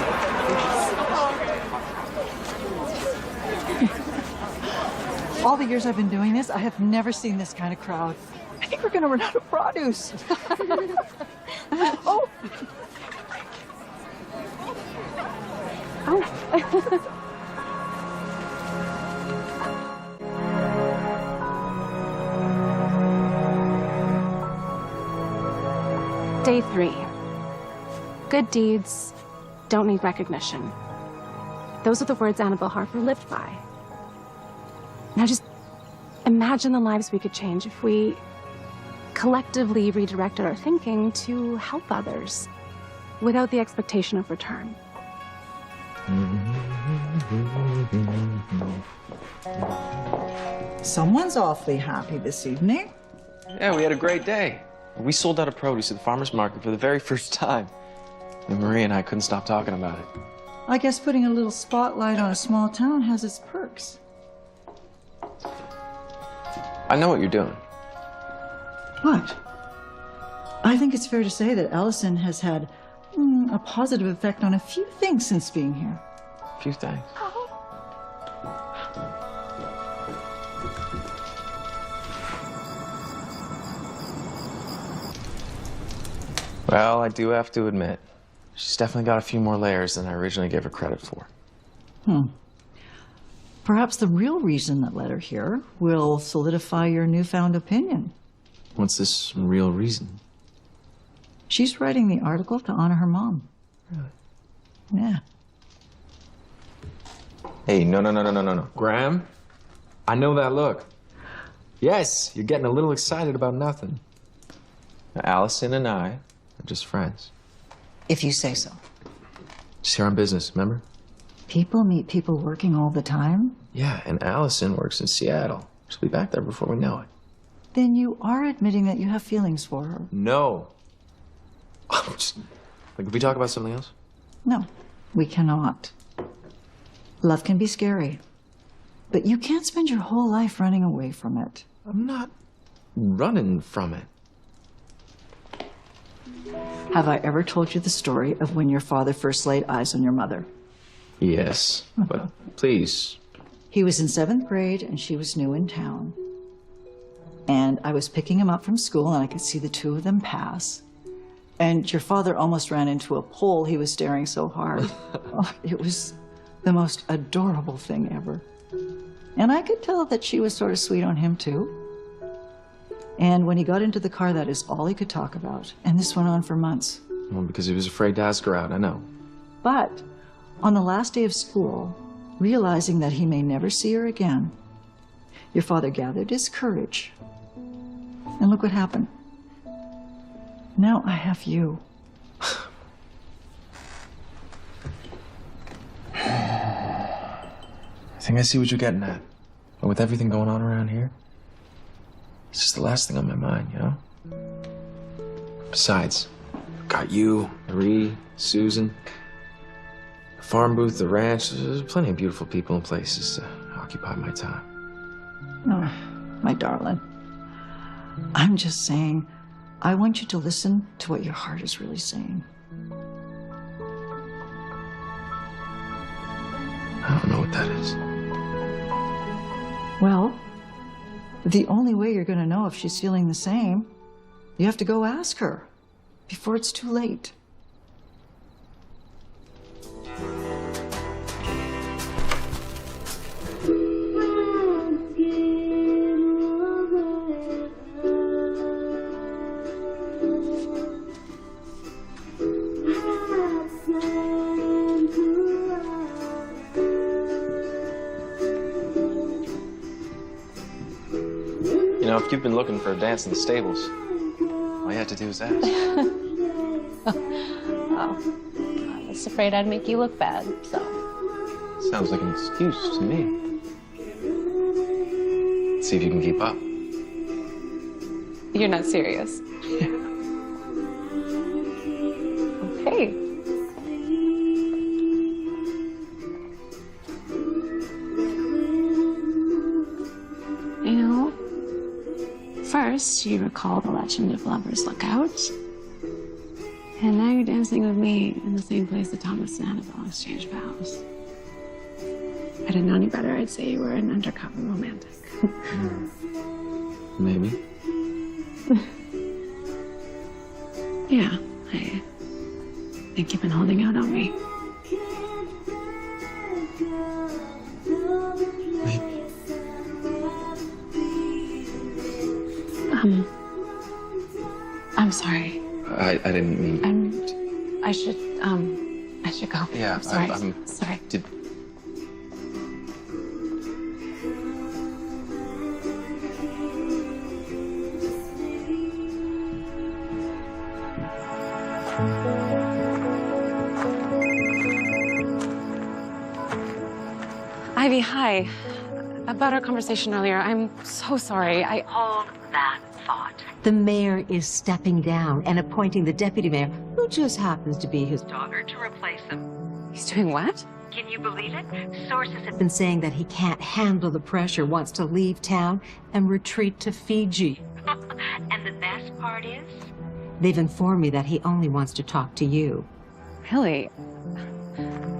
All the years I've been doing this, I have never seen this kind of crowd. I think we're going to run out of produce. Oh. Day 3. Good deeds don't need recognition. Those are the words Annabelle Harper lived by. Now just imagine the lives we could change if we collectively redirected our thinking to help others without the expectation of return. Someone's awfully happy this evening. Yeah, we had a great day. We sold out of produce at the farmer's market for the very first time. And Marie and I couldn't stop talking about it. I guess putting a little spotlight on a small town has its perks. I know what you're doing. What? I think it's fair to say that Allison has had a positive effect on a few things since being here. A few things. Well, I do have to admit, She's definitely got a few more layers than I originally gave her credit for. Perhaps the real reason that led her here will solidify your newfound opinion. What's this real reason? She's writing the article to honor her mom. Really? Yeah. Hey, no. Graham, I know that look. Yes, you're getting a little excited about nothing. Now, Allison and I are just friends. If you say so. Just here on business, remember? People meet people working all the time. Yeah, and Allison works in Seattle. She'll be back there before we know it. Then you are admitting that you have feelings for her. No. Like, if we talk about something else? No, we cannot. Love can be scary, but you can't spend your whole life running away from it. I'm not running from it. Have I ever told you the story of when your father first laid eyes on your mother? Yes, but please. He was in 7th grade and she was new in town. And I was picking him up from school and I could see the two of them pass. And your father almost ran into a pole. He was staring so hard. Oh, it was the most adorable thing ever. And I could tell that she was sort of sweet on him too. And when he got into the car, that is all he could talk about. And this went on for months. Well, because he was afraid to ask her out, I know. But on the last day of school, realizing that he may never see her again, your father gathered his courage. And look what happened. Now I have you. I think I see what you're getting at. But with everything going on around here, it's just the last thing on my mind, you know? Besides, got you, Marie, Susan, the farm booth, the ranch. There's plenty of beautiful people and places to occupy my time. Oh, my darling. I'm just saying, I want you to listen to what your heart is really saying. I don't know what that is. Well, the only way you're going to know if she's feeling the same, you have to go ask her before it's too late. You know, if you've been looking for a dance in the stables, all you have to do is ask. Oh, I was afraid I'd make you look bad, so. Sounds like an excuse to me. Let's see if you can keep up. You're not serious. Okay. You know, first you recall the legend of Lover's Lookout. And now you're dancing with me in the same place that Thomas and Annabelle exchanged vows. If I didn't know any better, I'd say you were an undercover romantic. Maybe. Yeah, I think you've been holding out on me. I'm sorry. I didn't mean. I should go. Yeah, I'm sorry. I'm sorry. Ivy, hi. About our conversation earlier, I'm so sorry. Hold that thought. The mayor is stepping down and appointing the deputy mayor, who just happens to be his daughter, to replace him. He's doing what? Can you believe it? Sources have been saying that he can't handle the pressure, wants to leave town and retreat to Fiji. And the best part is, they've informed me that he only wants to talk to you. Really?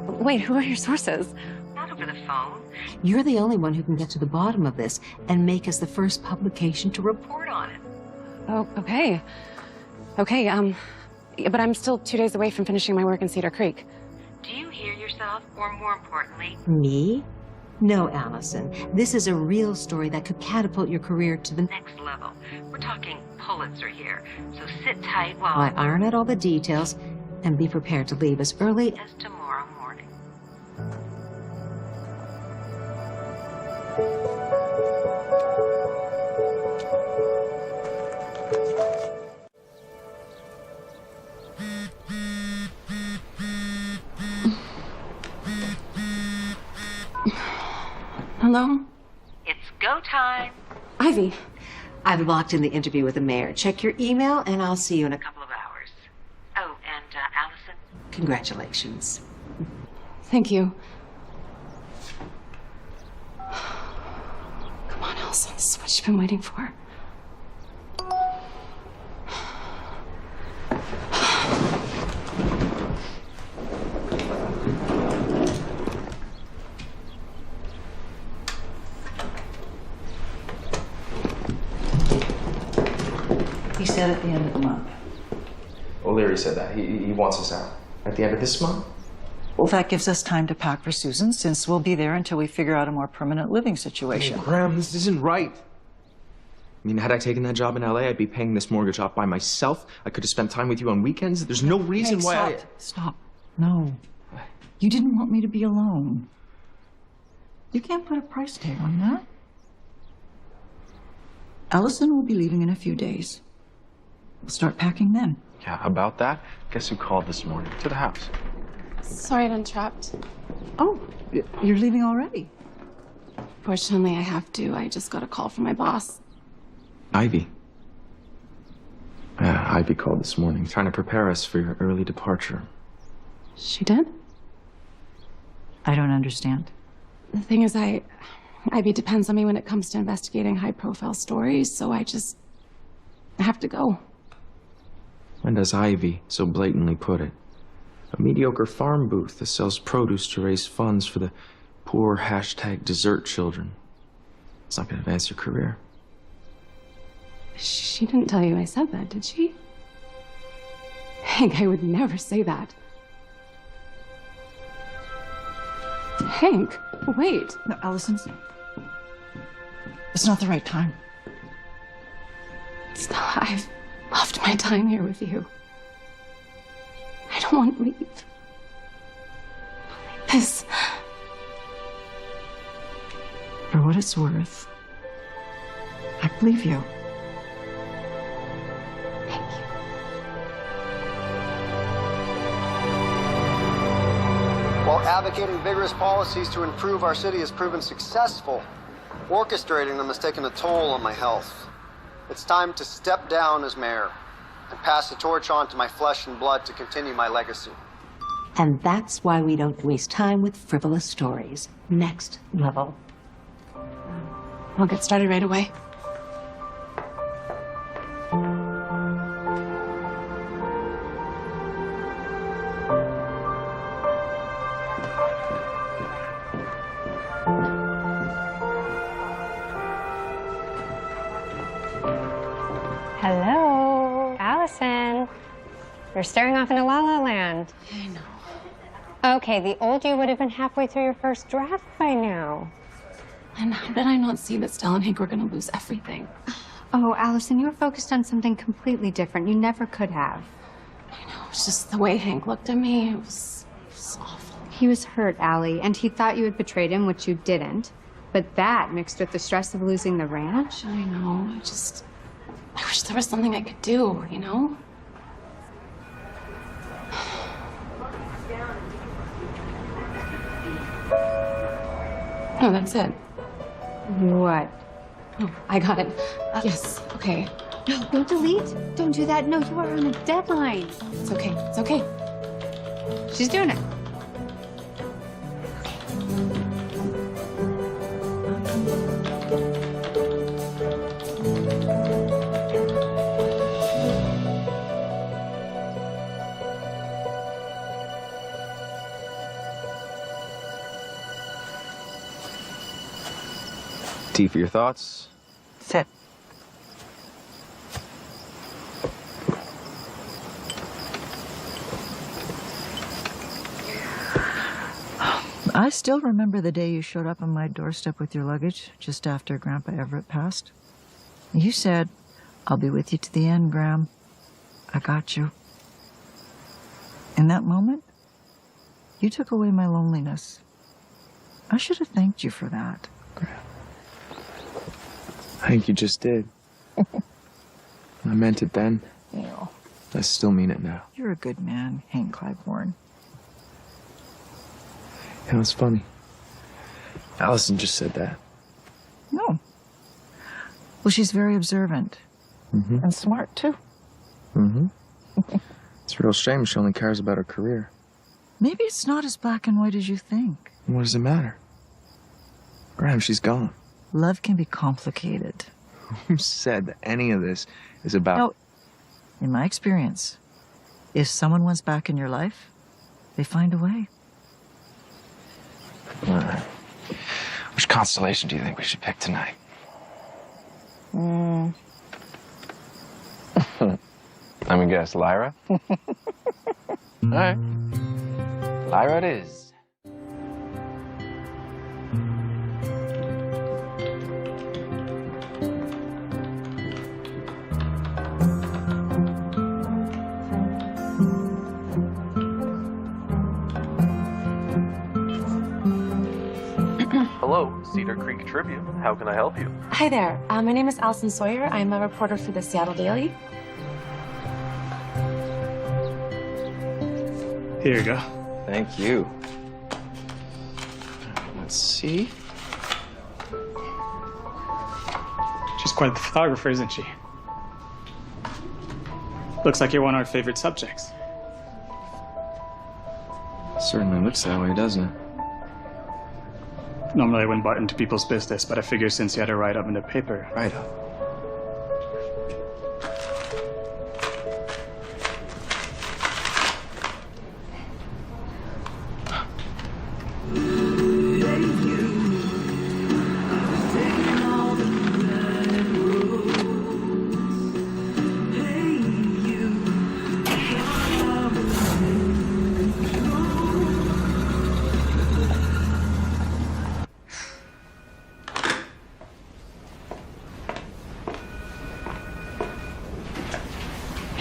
Wait, who are your sources? Not over the phone. You're the only one who can get to the bottom of this and make us the first publication to report on it. Oh, okay. Okay, Yeah, but I'm still 2 days away from finishing my work in Cedar Creek. Do you hear yourself, or more importantly, Me? No, Allison. This is a real story that could catapult your career to the next level? We're talking Pulitzer here, so sit tight while I iron out all the details and be prepared to leave as early as tomorrow morning. Hello? It's go time. Ivy. I've locked in the interview with the mayor. Check your email and I'll see you in a couple. Couple of hours. Oh, and Allison? Congratulations. Thank you. Come on, Allison. This is what you've been waiting for. He said at the end of the month. O'Leary said that. He wants us out. At the end of this month? Well, that gives us time to pack for Susan, since we'll be there until we figure out a more permanent living situation. Hey, Graham, this isn't right. I mean, had I taken that job in LA, I'd be paying this mortgage off by myself. I could have spent time with you on weekends. There's no reason why Stop. No. You didn't want me to be alone. You can't put a price tag on that. Allison will be leaving in a few days. We'll start packing then. Yeah, about that, guess who called this morning? To the house. Sorry to interrupt. Oh, you're leaving already? Fortunately, I have to. I just got a call from my boss. Ivy. Ivy called this morning, trying to prepare us for your early departure. She did? I don't understand. The thing is, Ivy depends on me when it comes to investigating high-profile stories, so I have to go. And as Ivy so blatantly put it, a mediocre farm booth that sells produce to raise funds for the poor #desert children. It's not going to advance your career. She didn't tell you I said that, did she? Hank, I would never say that. Hank, wait. No, Allison. It's not the right time. I've loved my time here with you. I don't want to leave. This. For what it's worth, I believe you. While advocating vigorous policies to improve our city has proven successful, orchestrating them has taken a toll on my health. It's time to step down as mayor and pass the torch on to my flesh and blood to continue my legacy. And that's why we don't waste time with frivolous stories. Next level. I'll get started right away. Hello, Allison. You're staring off into La La Land. I know. Okay, the old you would have been halfway through your first draft by now. And how did I not see that Stella and Hank were going to lose everything? Oh, Allison, you were focused on something completely different. You never could have. I know. It was just the way Hank looked at me. It was awful. He was hurt, Allie, and he thought you had betrayed him, which you didn't. But that, mixed with the stress of losing the ranch. I know. I wish there was something I could do, you know? Oh, that's it. What? Oh, I got it. Yes, okay. No, don't delete. Don't do that. No, you are on a deadline. It's okay. It's okay. She's doing it. Tea for your thoughts? still remember the day you showed up on my doorstep with your luggage just after Grandpa Everett passed. You said, "I'll be with you to the end, Graham. I got you." In that moment, you took away my loneliness. I should have thanked you for that. I think you just did. I meant it then. Yeah. I still mean it now. You're a good man, Hank Clybourne. It was funny. Allison just said that. No. Well, she's very observant. Mm-hmm. And smart, too. Mm-hmm. It's a real shame she only cares about her career. Maybe it's not as black and white as you think. What does it matter? Graham, she's gone. Love can be complicated. Who said that any of this is about... No. In my experience, if someone wants back in your life, they find a way. Which constellation do you think we should pick tonight? Mm. Let me guess, Lyra? All right. Lyra it is. Hello, Cedar Creek Tribune. How can I help you? Hi there. My name is Allison Sawyer. I'm a reporter for the Seattle Daily. Here you go. Thank you. Let's see. She's quite the photographer, isn't she? Looks like you're one of our favorite subjects. Certainly looks that way, doesn't it? Normally I wouldn't butt into people's business, but I figure since you had a write-up in the paper. Write-up?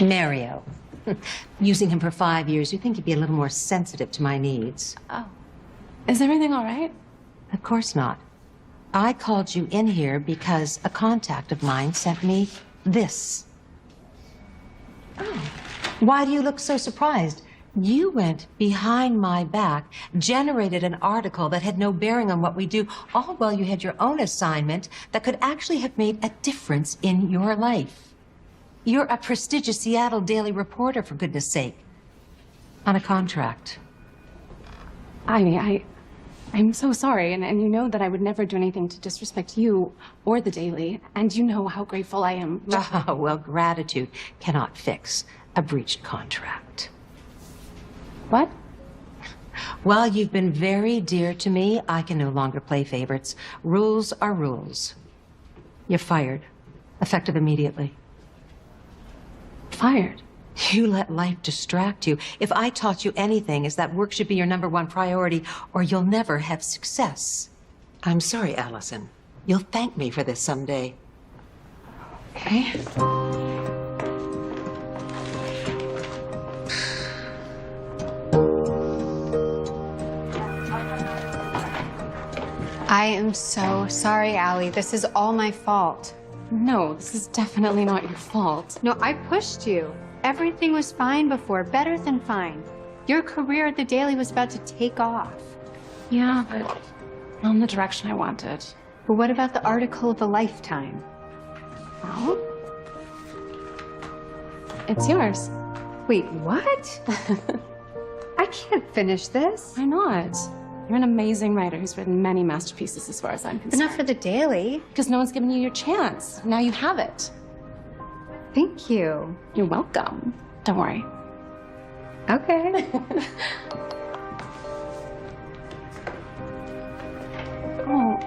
Mario. Using him for 5 years, you think he'd be a little more sensitive to my needs. Oh. Is everything all right? Of course not. I called you in here because a contact of mine sent me this. Oh. Why do you look so surprised? You went behind my back, generated an article that had no bearing on what we do, all while you had your own assignment that could actually have made a difference in your life. You're a prestigious Seattle Daily reporter, for goodness sake. On a contract. I'm so sorry, and you know that I would never do anything to disrespect you or the Daily, and you know how grateful I am. Oh, well, gratitude cannot fix a breached contract. What? While you've been very dear to me, I can no longer play favorites. Rules are rules. You're fired, effective immediately. Fired? You let life distract you. If I taught you anything, is that work should be your #1 priority, or you'll never have success. I'm sorry, Allison. You'll thank me for this someday. Okay. I am so sorry, Allie. This is all my fault. No, this is definitely not your fault. No, I pushed you. Everything was fine before, better than fine. Your career at the Daily was about to take off. Yeah, but not in the direction I wanted. But what about the article of a lifetime? Well, it's yours. Wait, what? I can't finish this. Why not? You're an amazing writer who's written many masterpieces as far as I'm concerned. But not for the Daily. Because no one's given you your chance. Now you have it. Thank you. You're welcome. Don't worry. Okay. Oh,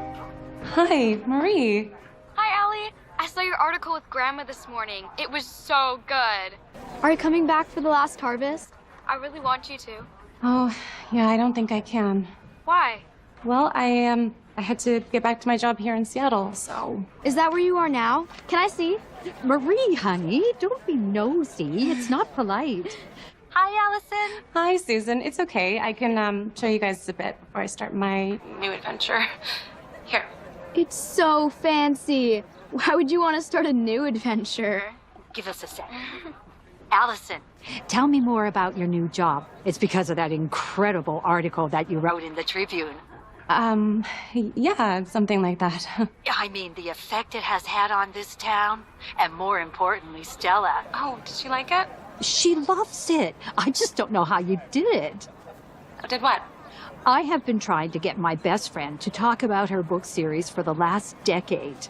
hi, Marie. Hi, Allie. I saw your article with Grandma this morning. It was so good. Are you coming back for the last harvest? I really want you to. Oh, yeah, I don't think I can. Why? Well, I had to get back to my job here in Seattle, so. Is that where you are now? Can I see? Marie, honey, don't be nosy. It's not polite. Hi, Allison. Hi, Susan. It's okay. I can show you guys a bit before I start my new adventure. Here. It's so fancy. Why would you want to start a new adventure? Give us a sec. Allison, tell me more about your new job. It's because of that incredible article that you wrote in the Tribune. Yeah, something like that. I mean, the effect it has had on this town, and more importantly, Stella. Oh, did she like it? She loves it. I just don't know how you did it. Did what? I have been trying to get my best friend to talk about her book series for the last decade.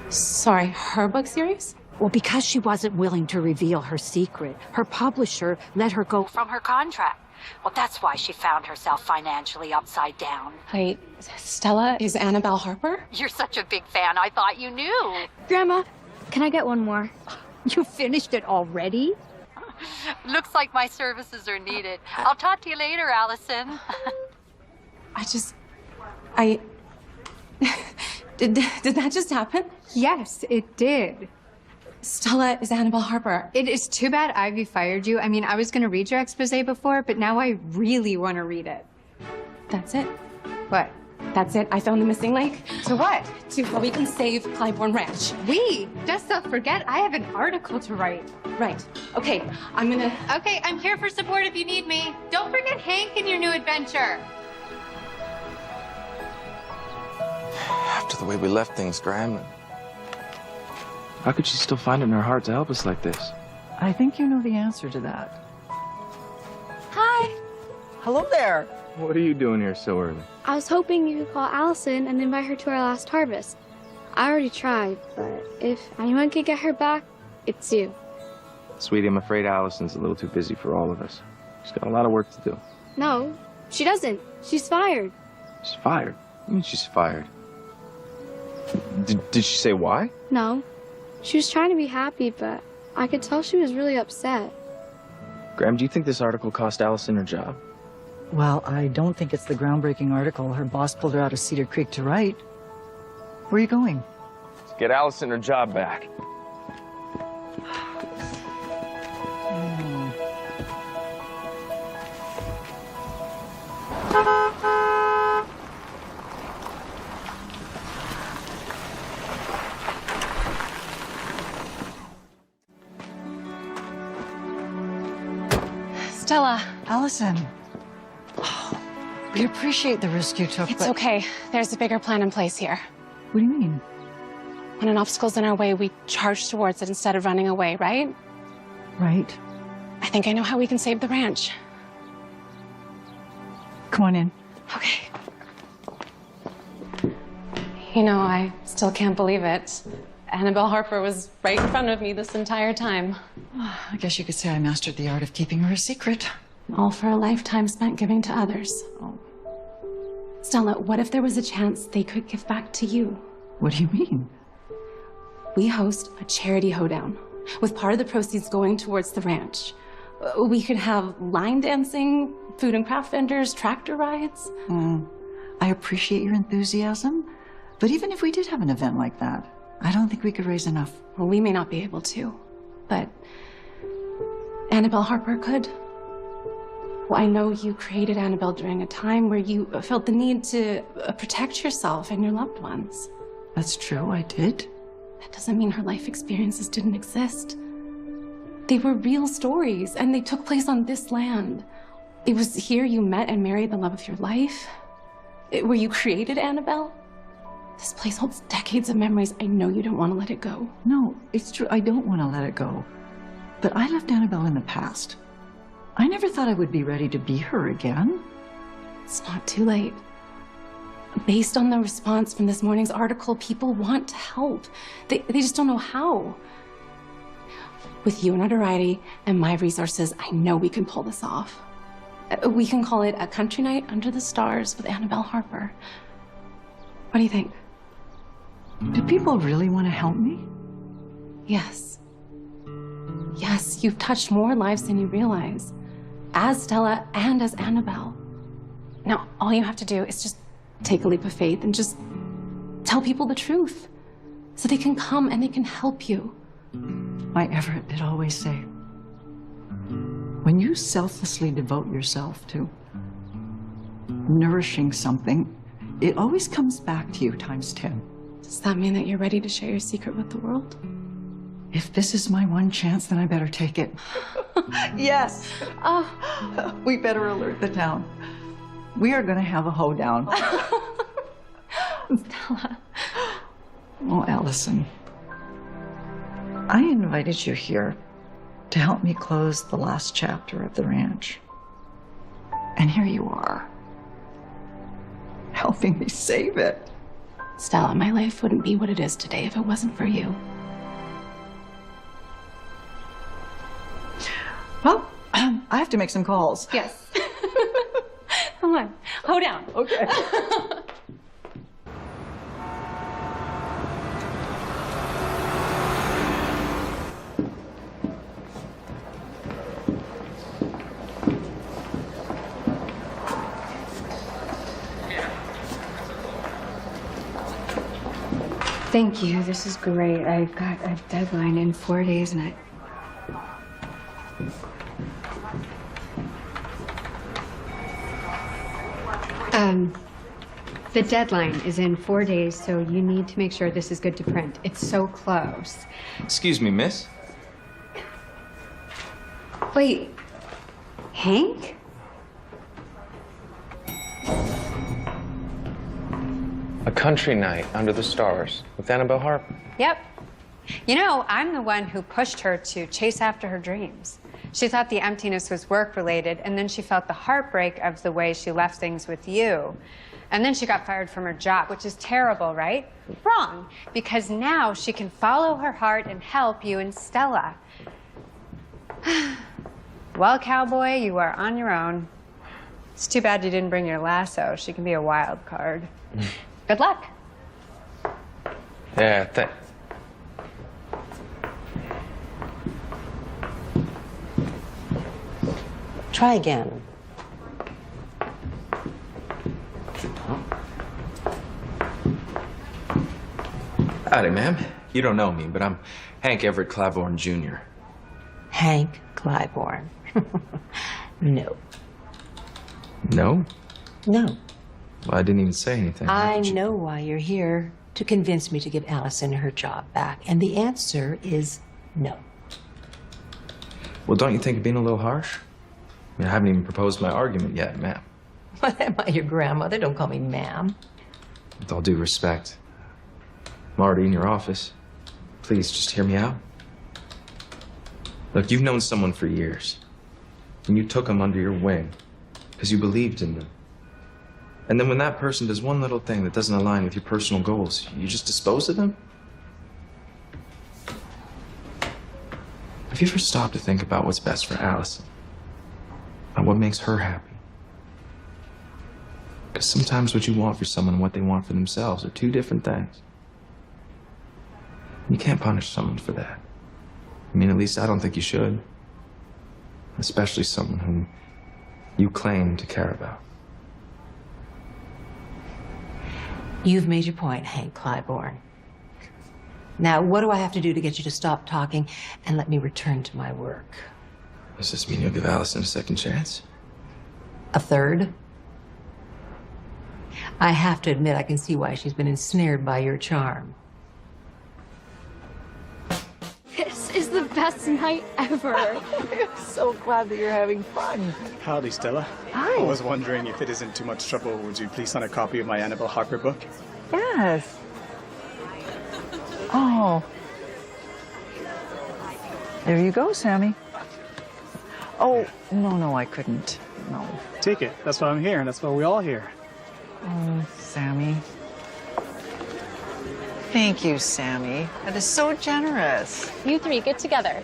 Sorry, her book series? Well, because she wasn't willing to reveal her secret, her publisher let her go from her contract. Well, that's why she found herself financially upside down. Wait, Stella is Annabelle Harper? You're such a big fan, I thought you knew. Grandma, can I get one more? You finished it already? Looks like my services are needed. I'll talk to you later, Allison. Did that just happen? Yes, it did. Stella is Annabelle Harper. It is too bad Ivy fired you. I mean, I was going to read your expose before, but now I really want to read it. That's it. What? That's it. I found the missing link. To what? To how we can save Clybourne Ranch. Just don't forget, I have an article to write. Right. Okay, Okay, I'm here for support if you need me. Don't forget Hank in your new adventure. After the way we left things, Graham, how could she still find it in her heart to help us like this? I think you know the answer to that. Hi. Hello there. What are you doing here so early? I was hoping you could call Allison and invite her to our last harvest. I already tried, but if anyone could get her back, it's you. Sweetie, I'm afraid Allison's a little too busy for all of us. She's got a lot of work to do. No, she doesn't. She's fired. She's fired? What do you mean she's fired? Did she say why? No. She was trying to be happy, but I could tell she was really upset. Graham, do you think this article cost Allison her job? Well, I don't think it's the groundbreaking article her boss pulled her out of Cedar Creek to write. Where are you going? To get Allison her job back. Stella. Allison. Oh, we appreciate the risk you took, It's okay. There's a bigger plan in place here. What do you mean? When an obstacle's in our way, we charge towards it instead of running away, right? Right. I think I know how we can save the ranch. Come on in. Okay. You know, I still can't believe it. Annabelle Harper was right in front of me this entire time. I guess you could say I mastered the art of keeping her a secret. All for a lifetime spent giving to others. Oh. Stella, what if there was a chance they could give back to you? What do you mean? We host a charity hoedown, with part of the proceeds going towards the ranch. We could have line dancing, food and craft vendors, tractor rides. I appreciate your enthusiasm, but even if we did have an event like that, I don't think we could raise enough. Well, we may not be able to, but Annabelle Harper could. Well, I know you created Annabelle during a time where you felt the need to protect yourself and your loved ones. That's true, I did. That doesn't mean her life experiences didn't exist. They were real stories, and they took place on this land. It was here you met and married the love of your life. Where you created Annabelle. This place holds decades of memories. I know you don't want to let it go. No, it's true, I don't want to let it go. But I left Annabelle in the past. I never thought I would be ready to be her again. It's not too late. Based on the response from this morning's article, people want to help. They just don't know how. With you notoriety and my resources, I know we can pull this off. We can call it a country night under the stars with Annabelle Harper. What do you think? Do people really want to help me? Yes. Yes, you've touched more lives than you realize. As Stella and as Annabelle. Now, all you have to do is just take a leap of faith and just tell people the truth so they can come and they can help you. My Everett did always say, when you selflessly devote yourself to nourishing something, it always comes back to you times 10. Does that mean that you're ready to share your secret with the world? If this is my one chance, then I better take it. Yes. Oh. We better alert the town. We are going to have a hoedown. Stella. Oh, Allison. I invited you here to help me close the last chapter of the ranch. And here you are, helping me save it. Stella, my life wouldn't be what it is today if it wasn't for you. Well, I have to make some calls. Yes. Come on, hold down. Okay. Thank you. This is great. I've got a deadline in 4 days and the deadline is in 4 days, so you need to make sure this is good to print. It's so close. Excuse me, miss. Wait, Hank? A country night under the stars with Annabelle Harper. Yep. You know, I'm the one who pushed her to chase after her dreams. She thought the emptiness was work-related, and then she felt the heartbreak of the way she left things with you. And then she got fired from her job, which is terrible, right? Wrong, because now she can follow her heart and help you and Stella. Well, cowboy, you are on your own. It's too bad you didn't bring your lasso. She can be a wild card. Good luck. Yeah, Try again. Howdy, ma'am. You don't know me, but I'm Hank Everett Claiborne Jr. Hank Claiborne. No. No? No. Well, I didn't even say anything. I know why you're here. To convince me to give Allison her job back. And the answer is no. Well, don't you think you're being a little harsh? I mean, I haven't even proposed my argument yet, ma'am. What am I, your grandmother? Don't call me ma'am. With all due respect, I'm already in your office. Please, just hear me out. Look, you've known someone for years, and you took them under your wing because you believed in them. And then when that person does one little thing that doesn't align with your personal goals, you just dispose of them? Have you ever stopped to think about what's best for Allison? About what makes her happy? Because sometimes what you want for someone and what they want for themselves are two different things. You can't punish someone for that. I mean, at least I don't think you should. Especially someone whom you claim to care about. You've made your point, Hank Claiborne. Now, what do I have to do to get you to stop talking and let me return to my work? Does this mean you'll give Allison a second chance? A third? I have to admit, I can see why she's been ensnared by your charm. This is the best night ever. I'm so glad that you're having fun. Howdy, Stella. Hi. I was wondering if it isn't too much trouble, would you please sign a copy of my Annabelle Harper book? Yes. Oh. There you go, Sammy. Oh, no, I couldn't. No. Take it. That's why I'm here, and that's why we're all here. Oh, Sammy. Thank you, Sammy. That is so generous. You three, get together.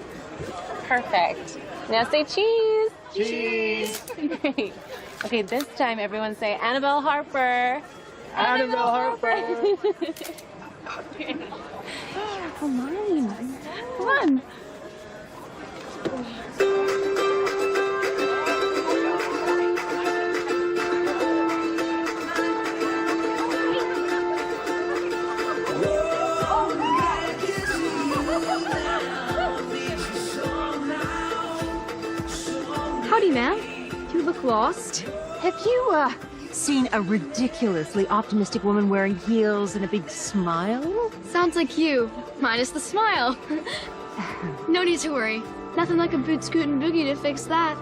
Perfect. Now say cheese. Cheese. Great. Okay, this time everyone say Annabelle Harper. Annabelle Harper. Come on. Come on. Howdy, ma'am. You look lost. Have you, seen a ridiculously optimistic woman wearing heels and a big smile? Sounds like you, minus the smile. No need to worry. Nothing like a boot scoot and boogie to fix that.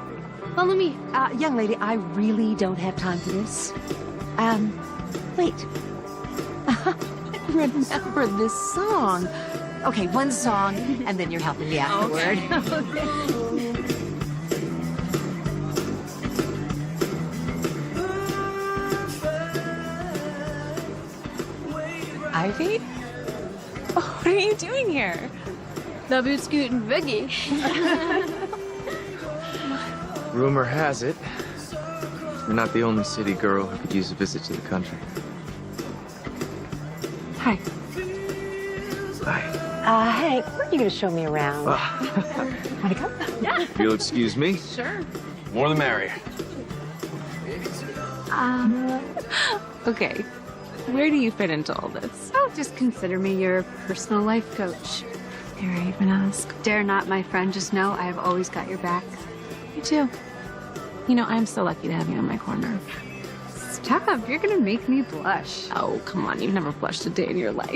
Follow me. Young lady, I really don't have time for this. Wait. Remember this song. Okay, one song, and then you're helping me afterward. Ivy? What are you doing here? The boot scoot and boogie. Rumor has it, you're not the only city girl who could use a visit to the country. Hi. Hi. Hank, where are you going to show me around? Want to come? Yeah. If you'll excuse me. Sure. More the merrier. Okay. Where do you fit into all this? Oh, just consider me your personal life coach. Dare I even ask? Dare not, my friend. Just know I have always got your back. You too. You know, I'm so lucky to have you in my corner. Stop. You're going to make me blush. Oh, come on. You've never blushed a day in your life.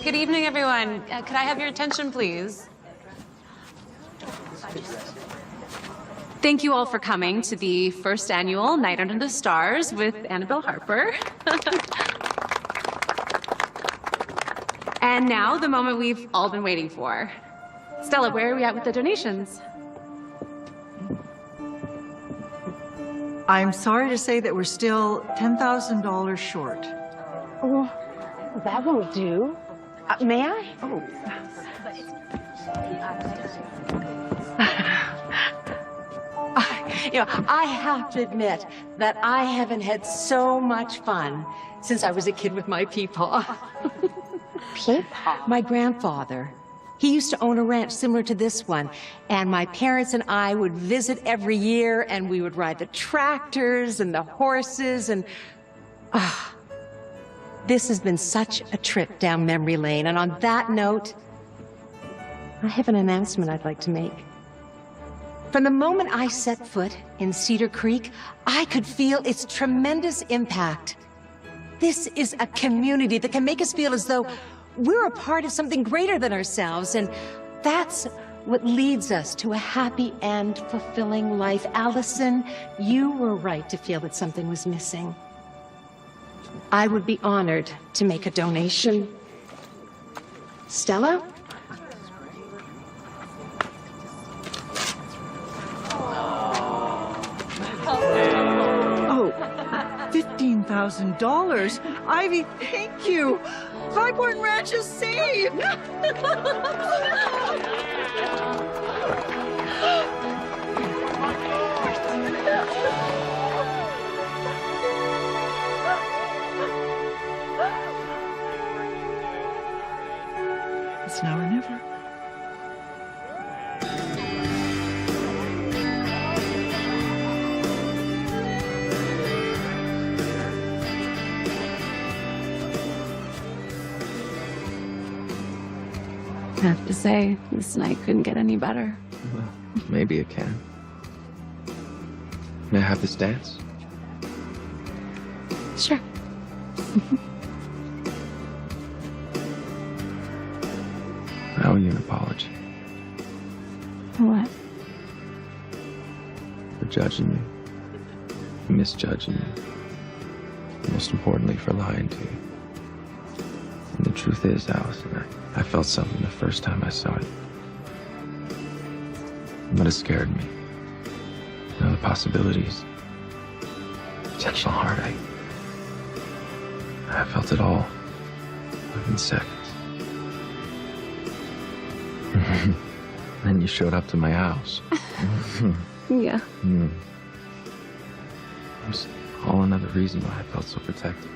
Good evening, everyone. Could I have your attention, please? Thank you all for coming to the first annual Night Under the Stars with Annabelle Harper. And now, the moment we've all been waiting for. Stella, where are we at with the donations? I'm sorry to say that we're still $10,000 short. Oh, that won't do. May I? Oh. You know, I have to admit that I haven't had so much fun since I was a kid with my peepaw. Peepaw? My grandfather. He used to own a ranch similar to this one, and my parents and I would visit every year, and we would ride the tractors and the horses, and this has been such a trip down memory lane. And on that note, I have an announcement I'd like to make. From the moment I set foot in Cedar Creek, I could feel its tremendous impact. This is a community that can make us feel as though we're a part of something greater than ourselves, and that's what leads us to a happy and fulfilling life. Allison, you were right to feel that something was missing. I would be honored to make a donation. Stella? Oh, $15,000. Ivy, thank you. Foghorn Ranch is saved. It's now or never. I have to say, this night couldn't get any better. Well, maybe it can. May I have this dance? Sure. I owe you an apology For what? for judging you, for misjudging you, and most importantly, for lying to you. And the truth is, Allison, I felt something the first time I saw it. But it scared me. You know, the possibilities, potential heartache. I felt it all within seconds. Then you showed up to my house. Yeah. It was all another reason why I felt so protected.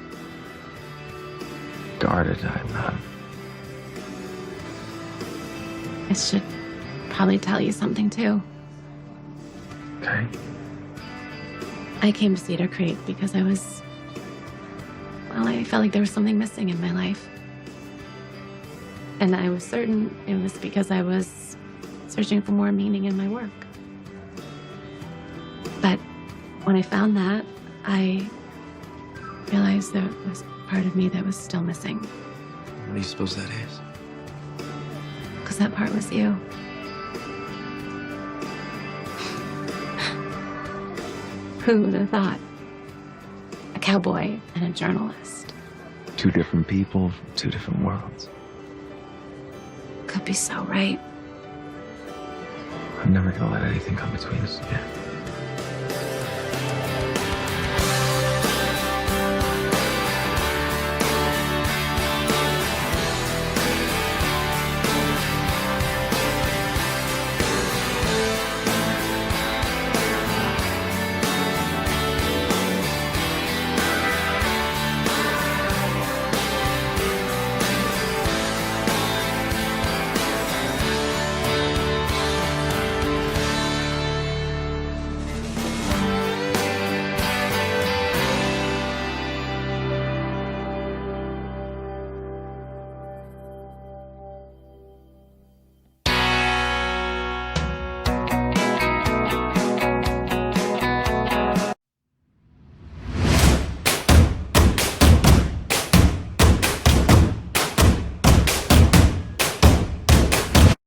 Guarded, I'm not. I should probably tell you something, too. Okay. I came to Cedar Creek because I felt like there was something missing in my life. And I was certain it was because I was searching for more meaning in my work. But when I found that, I realized there was part of me that was still missing. What do you suppose that is? Because that part was you. Who would have thought? A cowboy and a journalist. Two different people from two different worlds. Could be so right. I'm never gonna let anything come between us again.